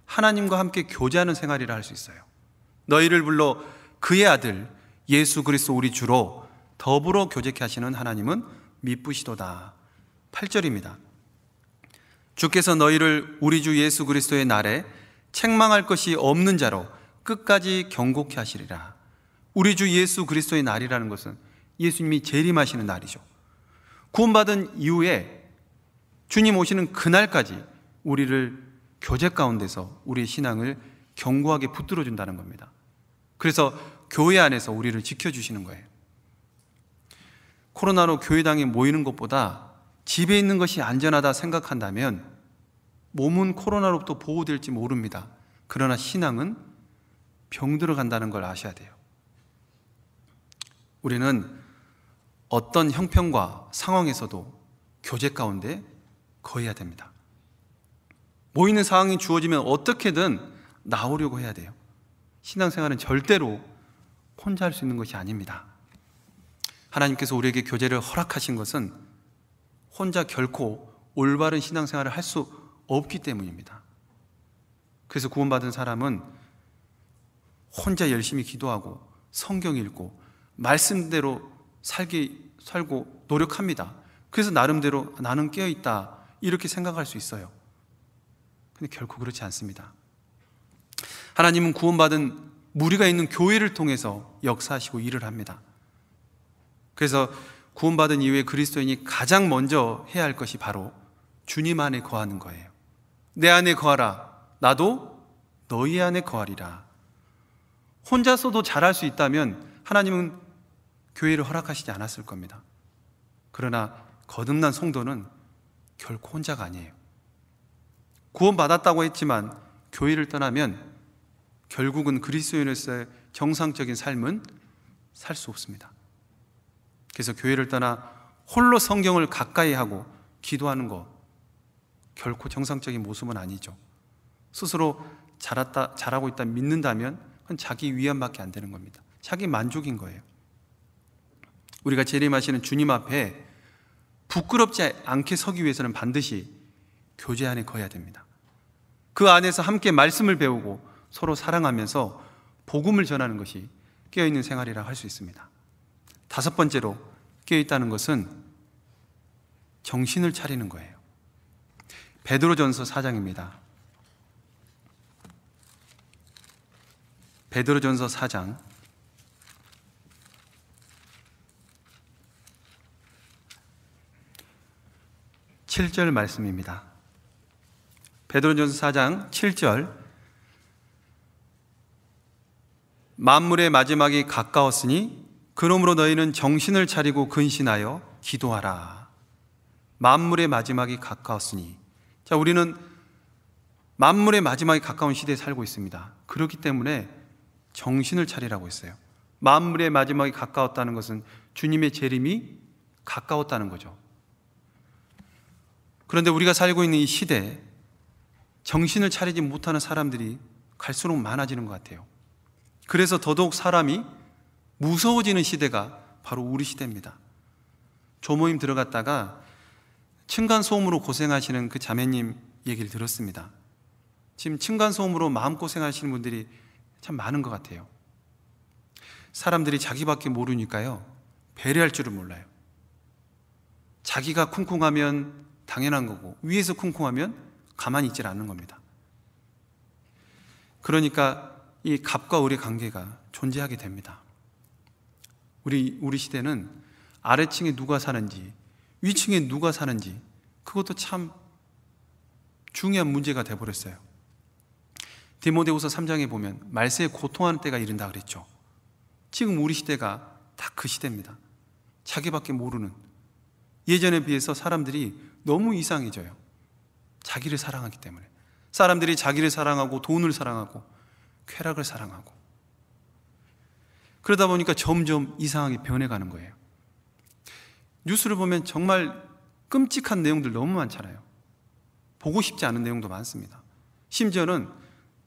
하나님과 함께 교제하는 생활이라 할 수 있어요. 너희를 불러 그의 아들 예수 그리스도 우리 주로 더불어 교제케 하시는 하나님은 미쁘시도다. 8절입니다. 주께서 너희를 우리 주 예수 그리스도의 날에 책망할 것이 없는 자로 끝까지 경고케 하시리라. 우리 주 예수 그리스도의 날이라는 것은 예수님이 재림하시는 날이죠. 구원받은 이후에 주님 오시는 그날까지 우리를 교제 가운데서 우리의 신앙을 견고하게 붙들어 준다는 겁니다. 그래서 교회 안에서 우리를 지켜주시는 거예요. 코로나로 교회당에 모이는 것보다 집에 있는 것이 안전하다 생각한다면 몸은 코로나로부터 보호될지 모릅니다. 그러나 신앙은 병들어 간다는 걸 아셔야 돼요. 우리는 어떤 형편과 상황에서도 교제 가운데 거해야 됩니다. 모이는 상황이 주어지면 어떻게든 나오려고 해야 돼요. 신앙생활은 절대로 혼자 할 수 있는 것이 아닙니다. 하나님께서 우리에게 교제를 허락하신 것은 혼자 결코 올바른 신앙생활을 할 수 없기 때문입니다. 그래서 구원받은 사람은 혼자 열심히 기도하고 성경 읽고 말씀대로 살고 노력합니다. 그래서 나름대로 나는 깨어있다 이렇게 생각할 수 있어요. 근데 결코 그렇지 않습니다. 하나님은 구원받은 무리가 있는 교회를 통해서 역사하시고 일을 합니다. 그래서 구원받은 이후에 그리스도인이 가장 먼저 해야 할 것이 바로 주님 안에 거하는 거예요. 내 안에 거하라. 나도 너희 안에 거하리라. 혼자서도 잘할 수 있다면 하나님은 교회를 허락하시지 않았을 겁니다. 그러나 거듭난 성도는 결코 혼자가 아니에요. 구원받았다고 했지만 교회를 떠나면 결국은 그리스도인으로서의 정상적인 삶은 살 수 없습니다. 그래서 교회를 떠나 홀로 성경을 가까이 하고 기도하는 것 결코 정상적인 모습은 아니죠. 스스로 잘하고 있다 믿는다면 그건 자기 위안밖에 안 되는 겁니다. 자기 만족인 거예요. 우리가 재림하시는 주님 앞에 부끄럽지 않게 서기 위해서는 반드시 교제 안에 거해야 됩니다. 그 안에서 함께 말씀을 배우고 서로 사랑하면서 복음을 전하는 것이 깨어있는 생활이라 할 수 있습니다. 다섯 번째로 깨어있다는 것은 정신을 차리는 거예요. 베드로전서 4장입니다. 베드로전서 4장 7절 말씀입니다. 베드로전서 4장 7절, 만물의 마지막이 가까웠으니 그러므로 너희는 정신을 차리고 근신하여 기도하라. 만물의 마지막이 가까웠으니. 자, 우리는 만물의 마지막이 가까운 시대에 살고 있습니다. 그렇기 때문에 정신을 차리라고 했어요. 만물의 마지막이 가까웠다는 것은 주님의 재림이 가까웠다는 거죠. 그런데 우리가 살고 있는 이 시대에 정신을 차리지 못하는 사람들이 갈수록 많아지는 것 같아요. 그래서 더더욱 사람이 무서워지는 시대가 바로 우리 시대입니다. 조모임 들어갔다가 층간소음으로 고생하시는 그 자매님 얘기를 들었습니다. 지금 층간소음으로 마음고생하시는 분들이 참 많은 것 같아요. 사람들이 자기밖에 모르니까요, 배려할 줄을 몰라요. 자기가 쿵쿵하면 당연한 거고 위에서 쿵쿵하면 가만히 있질 않는 겁니다. 그러니까 이 갑과 을의 관계가 존재하게 됩니다. 우리 시대는 아래층에 누가 사는지 위층에 누가 사는지 그것도 참 중요한 문제가 되어버렸어요. 디모데후서 3장에 보면 말세에 고통하는 때가 이른다 그랬죠. 지금 우리 시대가 다 그 시대입니다. 자기밖에 모르는, 예전에 비해서 사람들이 너무 이상해져요. 자기를 사랑하기 때문에. 사람들이 자기를 사랑하고 돈을 사랑하고 쾌락을 사랑하고, 그러다 보니까 점점 이상하게 변해가는 거예요. 뉴스를 보면 정말 끔찍한 내용들 너무 많잖아요. 보고 싶지 않은 내용도 많습니다. 심지어는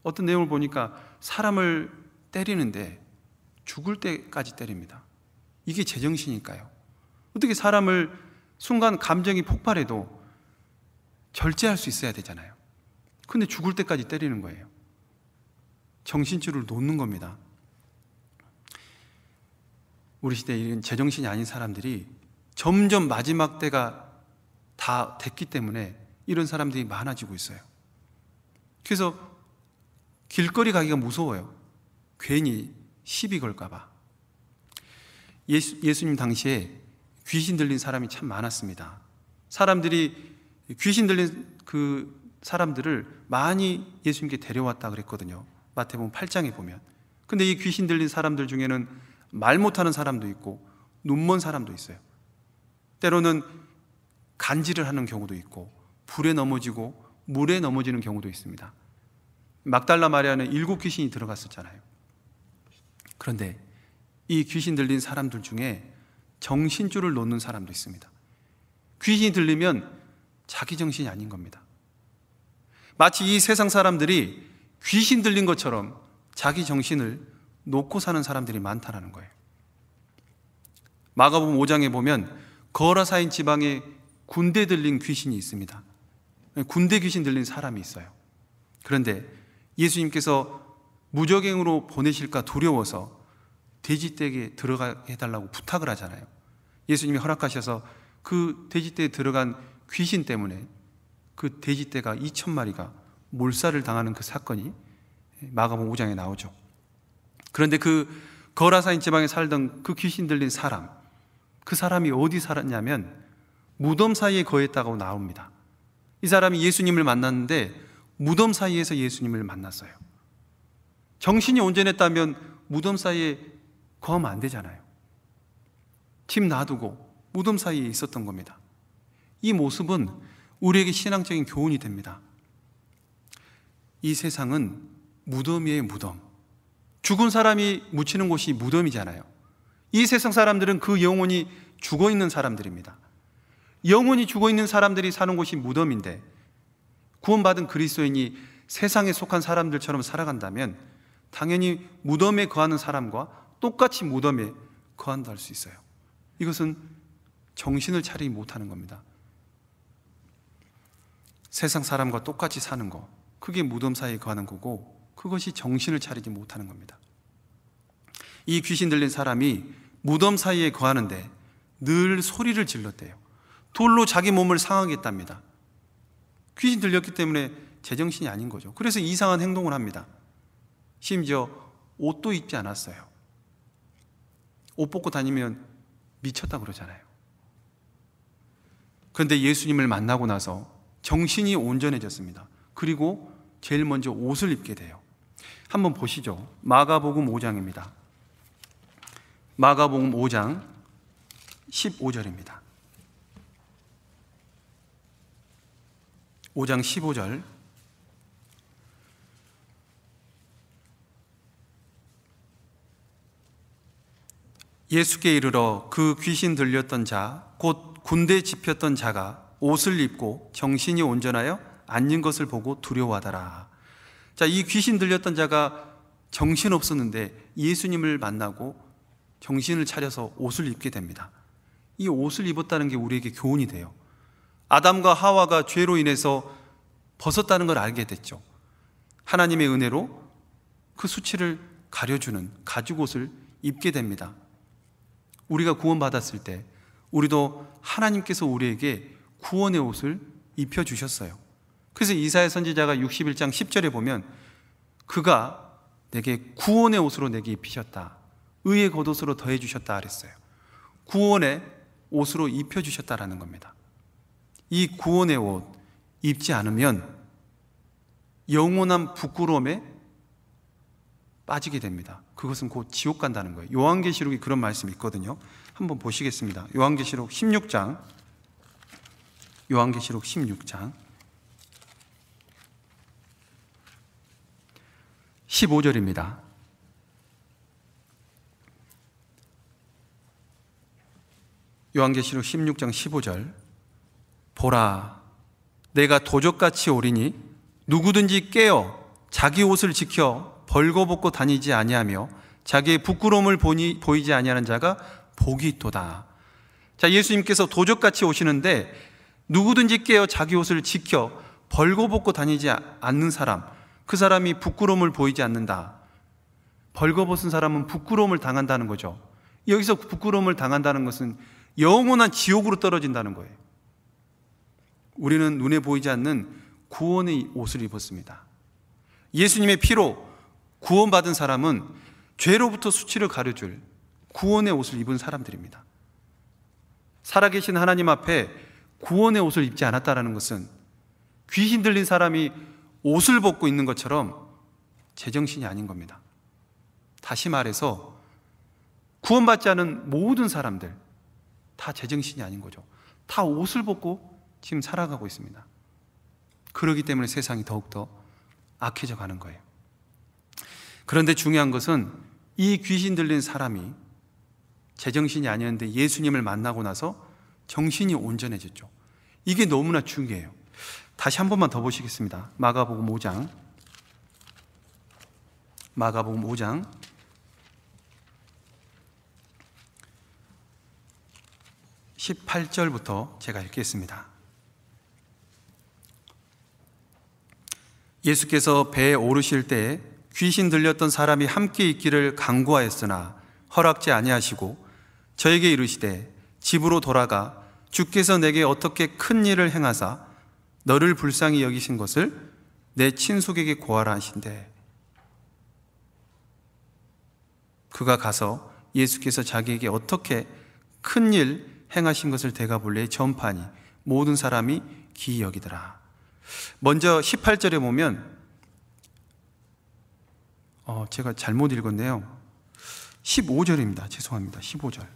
어떤 내용을 보니까 사람을 때리는데 죽을 때까지 때립니다. 이게 제정신일까요? 어떻게 사람을 순간 감정이 폭발해도 절제할 수 있어야 되잖아요. 근데 죽을 때까지 때리는 거예요. 정신줄을 놓는 겁니다. 우리 시대에 이런 제정신이 아닌 사람들이 점점 마지막 때가 다 됐기 때문에 이런 사람들이 많아지고 있어요. 그래서 길거리 가기가 무서워요. 괜히 시비 걸까 봐. 예수님 당시에 귀신 들린 사람이 참 많았습니다. 사람들이 귀신 들린 그 사람들을 많이 예수님께 데려왔다 그랬거든요. 마태복음 8장에 보면. 근데 이 귀신 들린 사람들 중에는 말 못하는 사람도 있고 눈먼 사람도 있어요. 때로는 간질을 하는 경우도 있고 불에 넘어지고 물에 넘어지는 경우도 있습니다. 막달라 마리아는 7 귀신이 들어갔었잖아요. 그런데 이 귀신 들린 사람들 중에 정신줄을 놓는 사람도 있습니다. 귀신이 들리면 자기 정신이 아닌 겁니다. 마치 이 세상 사람들이 귀신 들린 것처럼 자기 정신을 놓고 사는 사람들이 많다는 거예요. 마가복음 5장에 보면 거라사인 지방에 군대 들린 귀신이 있습니다. 군대 귀신 들린 사람이 있어요. 그런데 예수님께서 무적행으로 보내실까 두려워서 돼지떼에 들어가게 해달라고 부탁을 하잖아요. 예수님이 허락하셔서 그 돼지떼에 들어간 귀신 때문에 그 돼지떼가 2,000마리가 몰살을 당하는 그 사건이 마가복음 5장에 나오죠. 그런데 그 거라사인 지방에 살던 그 귀신 들린 사람, 그 사람이 어디 살았냐면 무덤 사이에 거했다고 나옵니다. 이 사람이 예수님을 만났는데 무덤 사이에서 예수님을 만났어요. 정신이 온전했다면 무덤 사이에 거하면 안 되잖아요. 집 놔두고 무덤 사이에 있었던 겁니다. 이 모습은 우리에게 신앙적인 교훈이 됩니다. 이 세상은 무덤이에요, 무덤. 죽은 사람이 묻히는 곳이 무덤이잖아요. 이 세상 사람들은 그 영혼이 죽어 있는 사람들입니다. 영혼이 죽어 있는 사람들이 사는 곳이 무덤인데 구원받은 그리스도인이 세상에 속한 사람들처럼 살아간다면 당연히 무덤에 거하는 사람과 똑같이 무덤에 거한다 할 수 있어요. 이것은 정신을 차리지 못하는 겁니다. 세상 사람과 똑같이 사는 거, 그게 무덤 사이에 거하는 거고 그것이 정신을 차리지 못하는 겁니다. 이 귀신 들린 사람이 무덤 사이에 거하는데 늘 소리를 질렀대요. 돌로 자기 몸을 상하겠답니다. 귀신 들렸기 때문에 제정신이 아닌 거죠. 그래서 이상한 행동을 합니다. 심지어 옷도 입지 않았어요. 옷 벗고 다니면 미쳤다 그러잖아요. 그런데 예수님을 만나고 나서 정신이 온전해졌습니다. 그리고 제일 먼저 옷을 입게 돼요. 한번 보시죠. 마가복음 5장입니다. 마가복음 5장 15절입니다. 5장 15절. 예수께 이르러 그 귀신 들렸던 자 곧 군대 집혔던 자가 옷을 입고 정신이 온전하여 앉은 것을 보고 두려워하더라. 자, 이 귀신 들렸던 자가 정신 없었는데 예수님을 만나고 정신을 차려서 옷을 입게 됩니다. 이 옷을 입었다는 게 우리에게 교훈이 돼요. 아담과 하와가 죄로 인해서 벗었다는 걸 알게 됐죠. 하나님의 은혜로 그 수치를 가려주는 가죽옷을 입게 됩니다. 우리가 구원받았을 때 우리도 하나님께서 우리에게 구원의 옷을 입혀주셨어요. 그래서 이사야 선지자가 61장 10절에 보면 그가 내게 구원의 옷으로 내게 입히셨다, 의의 겉옷으로 더해주셨다 그랬어요. 구원의 옷으로 입혀주셨다라는 겁니다. 이 구원의 옷 입지 않으면 영원한 부끄러움에 빠지게 됩니다. 그것은 곧 지옥 간다는 거예요. 요한계시록에 그런 말씀이 있거든요. 한번 보시겠습니다. 요한계시록 16장 15절입니다. 요한계시록 16장 15절. 보라, 내가 도적같이 오리니 누구든지 깨어 자기 옷을 지켜 벌거벗고 다니지 아니하며 자기의 부끄러움을 보이지 아니하는 자가 복이 있도다. 자, 예수님께서 도적같이 오시는데 누구든지 깨어 자기 옷을 지켜 벌거벗고 다니지 않는 사람, 그 사람이 부끄러움을 보이지 않는다. 벌거벗은 사람은 부끄러움을 당한다는 거죠. 여기서 부끄러움을 당한다는 것은 영원한 지옥으로 떨어진다는 거예요. 우리는 눈에 보이지 않는 구원의 옷을 입었습니다. 예수님의 피로 구원받은 사람은 죄로부터 수치를 가려줄 구원의 옷을 입은 사람들입니다. 살아계신 하나님 앞에 구원의 옷을 입지 않았다는 것은 귀신 들린 사람이 옷을 벗고 있는 것처럼 제정신이 아닌 겁니다. 다시 말해서 구원받지 않은 모든 사람들 다 제정신이 아닌 거죠. 다 옷을 벗고 지금 살아가고 있습니다. 그렇기 때문에 세상이 더욱더 악해져 가는 거예요. 그런데 중요한 것은 이 귀신 들린 사람이 제정신이 아니었는데 예수님을 만나고 나서 정신이 온전해졌죠. 이게 너무나 중요해요. 다시 한 번만 더 보시겠습니다. 마가복음 5장 18절부터 제가 읽겠습니다. 예수께서 배에 오르실 때에 귀신 들렸던 사람이 함께 있기를 간구하였으나 허락지 아니하시고 저에게 이르시되 집으로 돌아가 주께서 내게 어떻게 큰 일을 행하사 너를 불쌍히 여기신 것을 내 친속에게 고하라 하신대. 그가 가서 예수께서 자기에게 어떻게 큰 일 행하신 것을 대가볼래 전파하니 모든 사람이 기이 여기더라. 먼저 18절에 보면 제가 잘못 읽었네요. 15절입니다. 죄송합니다. 15절.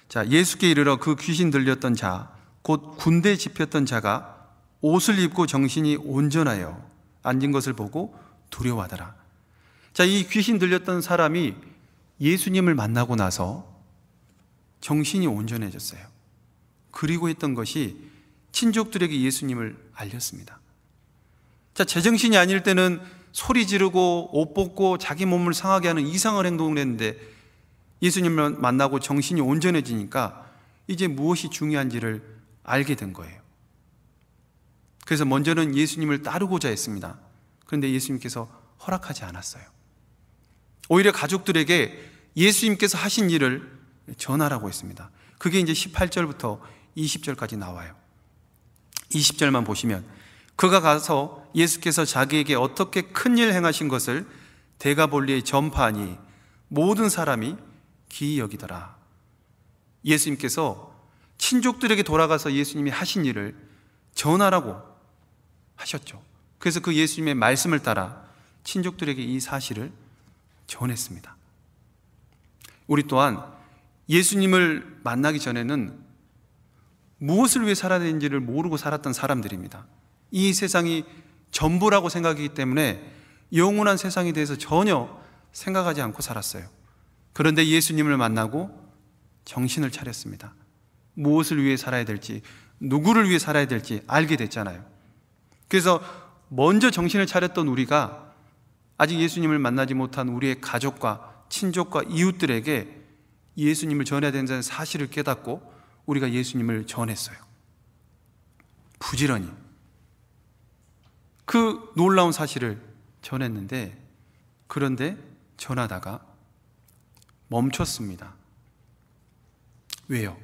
자, 예수께 이르러 그 귀신 들렸던 자 곧 군대 집혔던 자가 옷을 입고 정신이 온전하여 앉은 것을 보고 두려워하더라. 자, 이 귀신 들렸던 사람이 예수님을 만나고 나서 정신이 온전해졌어요. 그리고 했던 것이 친족들에게 예수님을 알렸습니다. 자, 제정신이 아닐 때는 소리 지르고 옷 벗고 자기 몸을 상하게 하는 이상한 행동을 했는데 예수님을 만나고 정신이 온전해지니까 이제 무엇이 중요한지를 알게 된 거예요. 그래서 먼저는 예수님을 따르고자 했습니다. 그런데 예수님께서 허락하지 않았어요. 오히려 가족들에게 예수님께서 하신 일을 전하라고 했습니다. 그게 이제 18절부터 20절까지 나와요. 20절만 보시면 그가 가서 예수께서 자기에게 어떻게 큰 일 행하신 것을 데가볼리에 전파하니 모든 사람이 기이 여기더라. 예수님께서 친족들에게 돌아가서 예수님이 하신 일을 전하라고 하셨죠. 그래서 그 예수님의 말씀을 따라 친족들에게 이 사실을 전했습니다. 우리 또한 예수님을 만나기 전에는 무엇을 위해 살아야 되는지를 모르고 살았던 사람들입니다. 이 세상이 전부라고 생각이기 때문에 영원한 세상에 대해서 전혀 생각하지 않고 살았어요. 그런데 예수님을 만나고 정신을 차렸습니다. 무엇을 위해 살아야 될지, 누구를 위해 살아야 될지 알게 됐잖아요. 그래서 먼저 정신을 차렸던 우리가 아직 예수님을 만나지 못한 우리의 가족과 친족과 이웃들에게 예수님을 전해야 된다는 사실을 깨닫고 우리가 예수님을 전했어요. 부지런히 그 놀라운 사실을 전했는데, 그런데 전하다가 멈췄습니다. 왜요?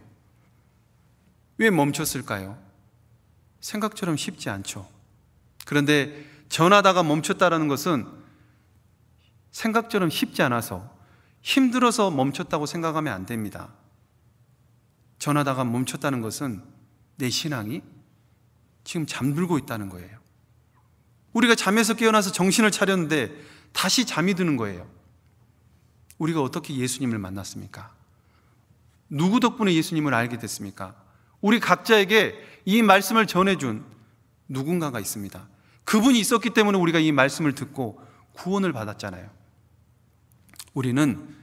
왜 멈췄을까요? 생각처럼 쉽지 않죠. 그런데 전하다가 멈췄다는 것은 생각처럼 쉽지 않아서, 힘들어서 멈췄다고 생각하면 안 됩니다. 전하다가 멈췄다는 것은 내 신앙이 지금 잠들고 있다는 거예요. 우리가 잠에서 깨어나서 정신을 차렸는데 다시 잠이 드는 거예요. 우리가 어떻게 예수님을 만났습니까? 누구 덕분에 예수님을 알게 됐습니까? 우리 각자에게 이 말씀을 전해준 누군가가 있습니다. 그분이 있었기 때문에 우리가 이 말씀을 듣고 구원을 받았잖아요. 우리는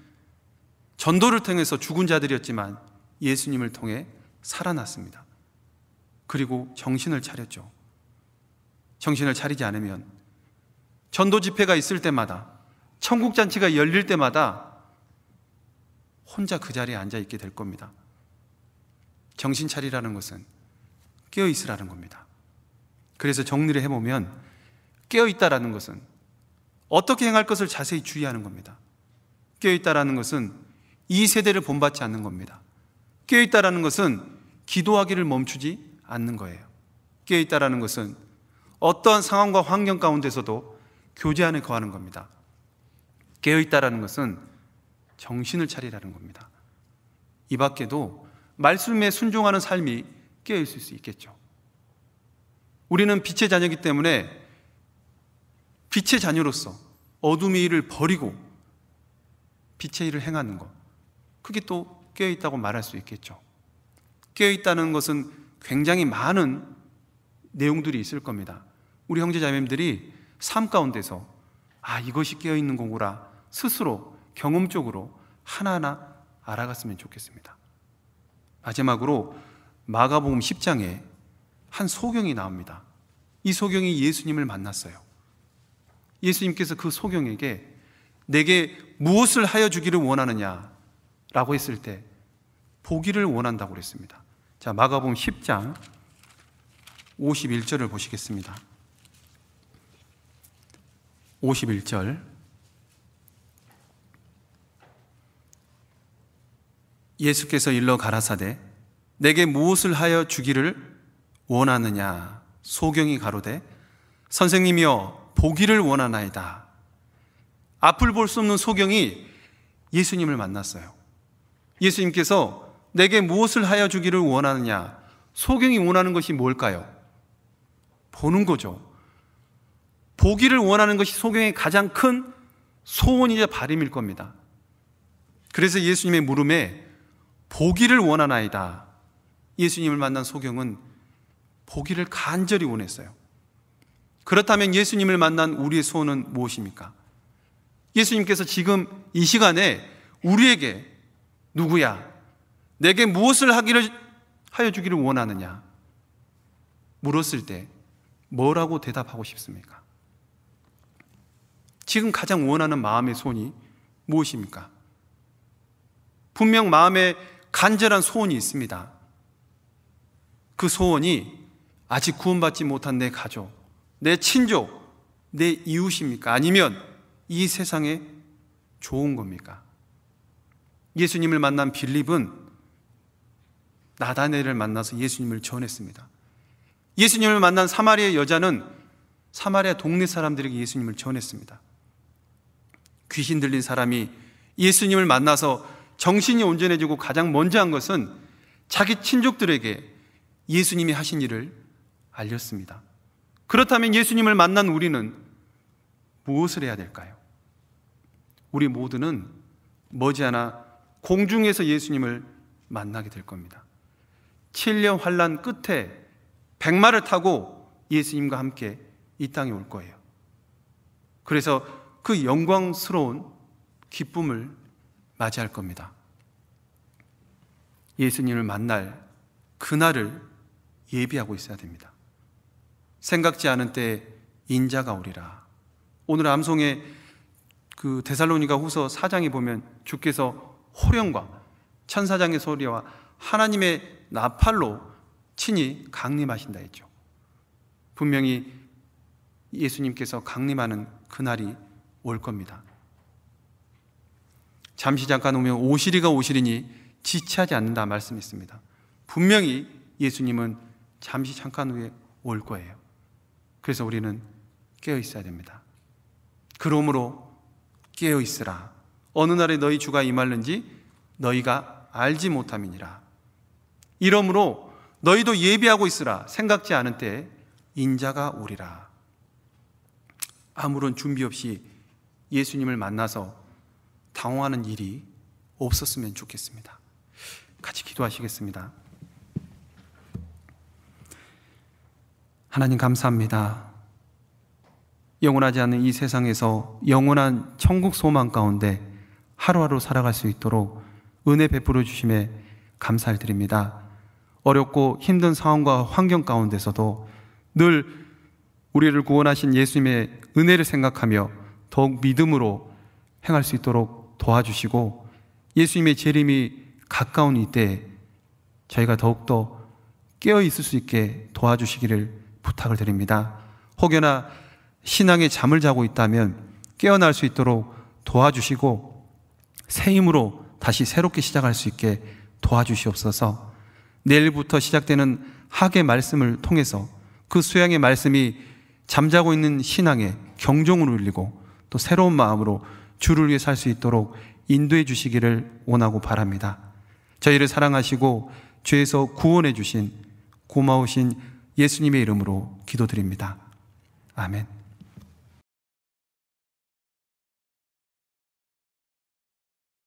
전도를 통해서 죽은 자들이었지만 예수님을 통해 살아났습니다. 그리고 정신을 차렸죠. 정신을 차리지 않으면 전도 집회가 있을 때마다, 천국잔치가 열릴 때마다 혼자 그 자리에 앉아 있게 될 겁니다. 정신 차리라는 것은 깨어 있으라는 겁니다. 그래서 정리를 해보면 깨어 있다라는 것은 어떻게 행할 것을 자세히 주의하는 겁니다. 깨어 있다라는 것은 이 세대를 본받지 않는 겁니다. 깨어 있다라는 것은 기도하기를 멈추지 않는 거예요. 깨어 있다라는 것은 어떠한 상황과 환경 가운데서도 교제 안에 거하는 겁니다. 깨어 있다라는 것은 정신을 차리라는 겁니다. 이 밖에도 말씀에 순종하는 삶이 깨어 있을 수 있겠죠. 우리는 빛의 자녀이기 때문에 빛의 자녀로서 어둠의 일을 버리고 빛의 일을 행하는 것, 그게 또 깨어 있다고 말할 수 있겠죠. 깨어 있다는 것은 굉장히 많은 내용들이 있을 겁니다. 우리 형제 자매님들이 삶 가운데서 이것이 깨어 있는 거구나 스스로 경험적으로 하나하나 알아갔으면 좋겠습니다. 마지막으로 마가복음 10장에 한 소경이 나옵니다. 이 소경이 예수님을 만났어요. 예수님께서 그 소경에게 내게 무엇을 하여 주기를 원하느냐 라고 했을 때 보기를 원한다고 그랬습니다. 자, 마가복음 10장 51절을 보시겠습니다. 51절, 예수께서 일러 가라사대 내게 무엇을 하여 주기를 원하느냐. 소경이 가로되 선생님이여 보기를 원하나이다. 앞을 볼 수 없는 소경이 예수님을 만났어요. 예수님께서 내게 무엇을 하여 주기를 원하느냐. 소경이 원하는 것이 뭘까요? 보는 거죠. 보기를 원하는 것이 소경의 가장 큰 소원이자 바람일 겁니다. 그래서 예수님의 물음에 보기를 원하나이다. 예수님을 만난 소경은 보기를 간절히 원했어요. 그렇다면 예수님을 만난 우리의 소원은 무엇입니까? 예수님께서 지금 이 시간에 우리에게 누구야? 내게 무엇을 하여 주기를 원하느냐? 물었을 때 뭐라고 대답하고 싶습니까? 지금 가장 원하는 마음의 소원이 무엇입니까? 분명 마음에 간절한 소원이 있습니다. 그 소원이 아직 구원받지 못한 내 가족, 내 친족, 내 이웃입니까? 아니면 이 세상에 좋은 겁니까? 예수님을 만난 빌립은 나다네를 만나서 예수님을 전했습니다. 예수님을 만난 사마리아 여자는 사마리아 동네 사람들에게 예수님을 전했습니다. 귀신 들린 사람이 예수님을 만나서 정신이 온전해지고 가장 먼저 한 것은 자기 친족들에게 예수님이 하신 일을 알렸습니다. 그렇다면 예수님을 만난 우리는 무엇을 해야 될까요? 우리 모두는 머지않아 공중에서 예수님을 만나게 될 겁니다. 7년 환난 끝에 백마를 타고 예수님과 함께 이 땅에 올 거예요. 그래서 그 영광스러운 기쁨을 맞이할 겁니다. 예수님을 만날 그날을 예비하고 있어야 됩니다. 생각지 않은 때에 인자가 오리라. 오늘 암송의 그 데살로니가 후서 4장에 보면 주께서 호령과 천사장의 소리와 하나님의 나팔로 친히 강림하신다 했죠. 분명히 예수님께서 강림하는 그날이 올 겁니다. 잠시 잠깐 오면 오시리가 오시리니 지체하지 않는다 말씀했습니다. 분명히 예수님은 잠시 잠깐 후에 올 거예요. 그래서 우리는 깨어 있어야 됩니다. 그러므로 깨어 있으라. 어느 날에 너희 주가 임하는지 너희가 알지 못함이니라. 이러므로 너희도 예비하고 있으라. 생각지 않은 때에 인자가 오리라. 아무런 준비 없이 예수님을 만나서 당황하는 일이 없었으면 좋겠습니다. 같이 기도하시겠습니다. 하나님 감사합니다. 영원하지 않는 이 세상에서 영원한 천국 소망 가운데 하루하루 살아갈 수 있도록 은혜 베풀어 주심에 감사를 드립니다. 어렵고 힘든 상황과 환경 가운데서도 늘 우리를 구원하신 예수님의 은혜를 생각하며 더욱 믿음으로 행할 수 있도록 도와주시고, 예수님의 재림이 가까운 이때에 저희가 더욱더 깨어 있을 수 있게 도와주시기를 부탁을 드립니다. 혹여나 신앙의 잠을 자고 있다면 깨어날 수 있도록 도와주시고 새 힘으로 다시 새롭게 시작할 수 있게 도와주시옵소서. 내일부터 시작되는 학의 말씀을 통해서 그 수양의 말씀이 잠자고 있는 신앙에 경종을 울리고 또 새로운 마음으로 주를 위해 살 수 있도록 인도해 주시기를 원하고 바랍니다. 저희를 사랑하시고 죄에서 구원해 주신 고마우신 예수님의 이름으로 기도드립니다. 아멘.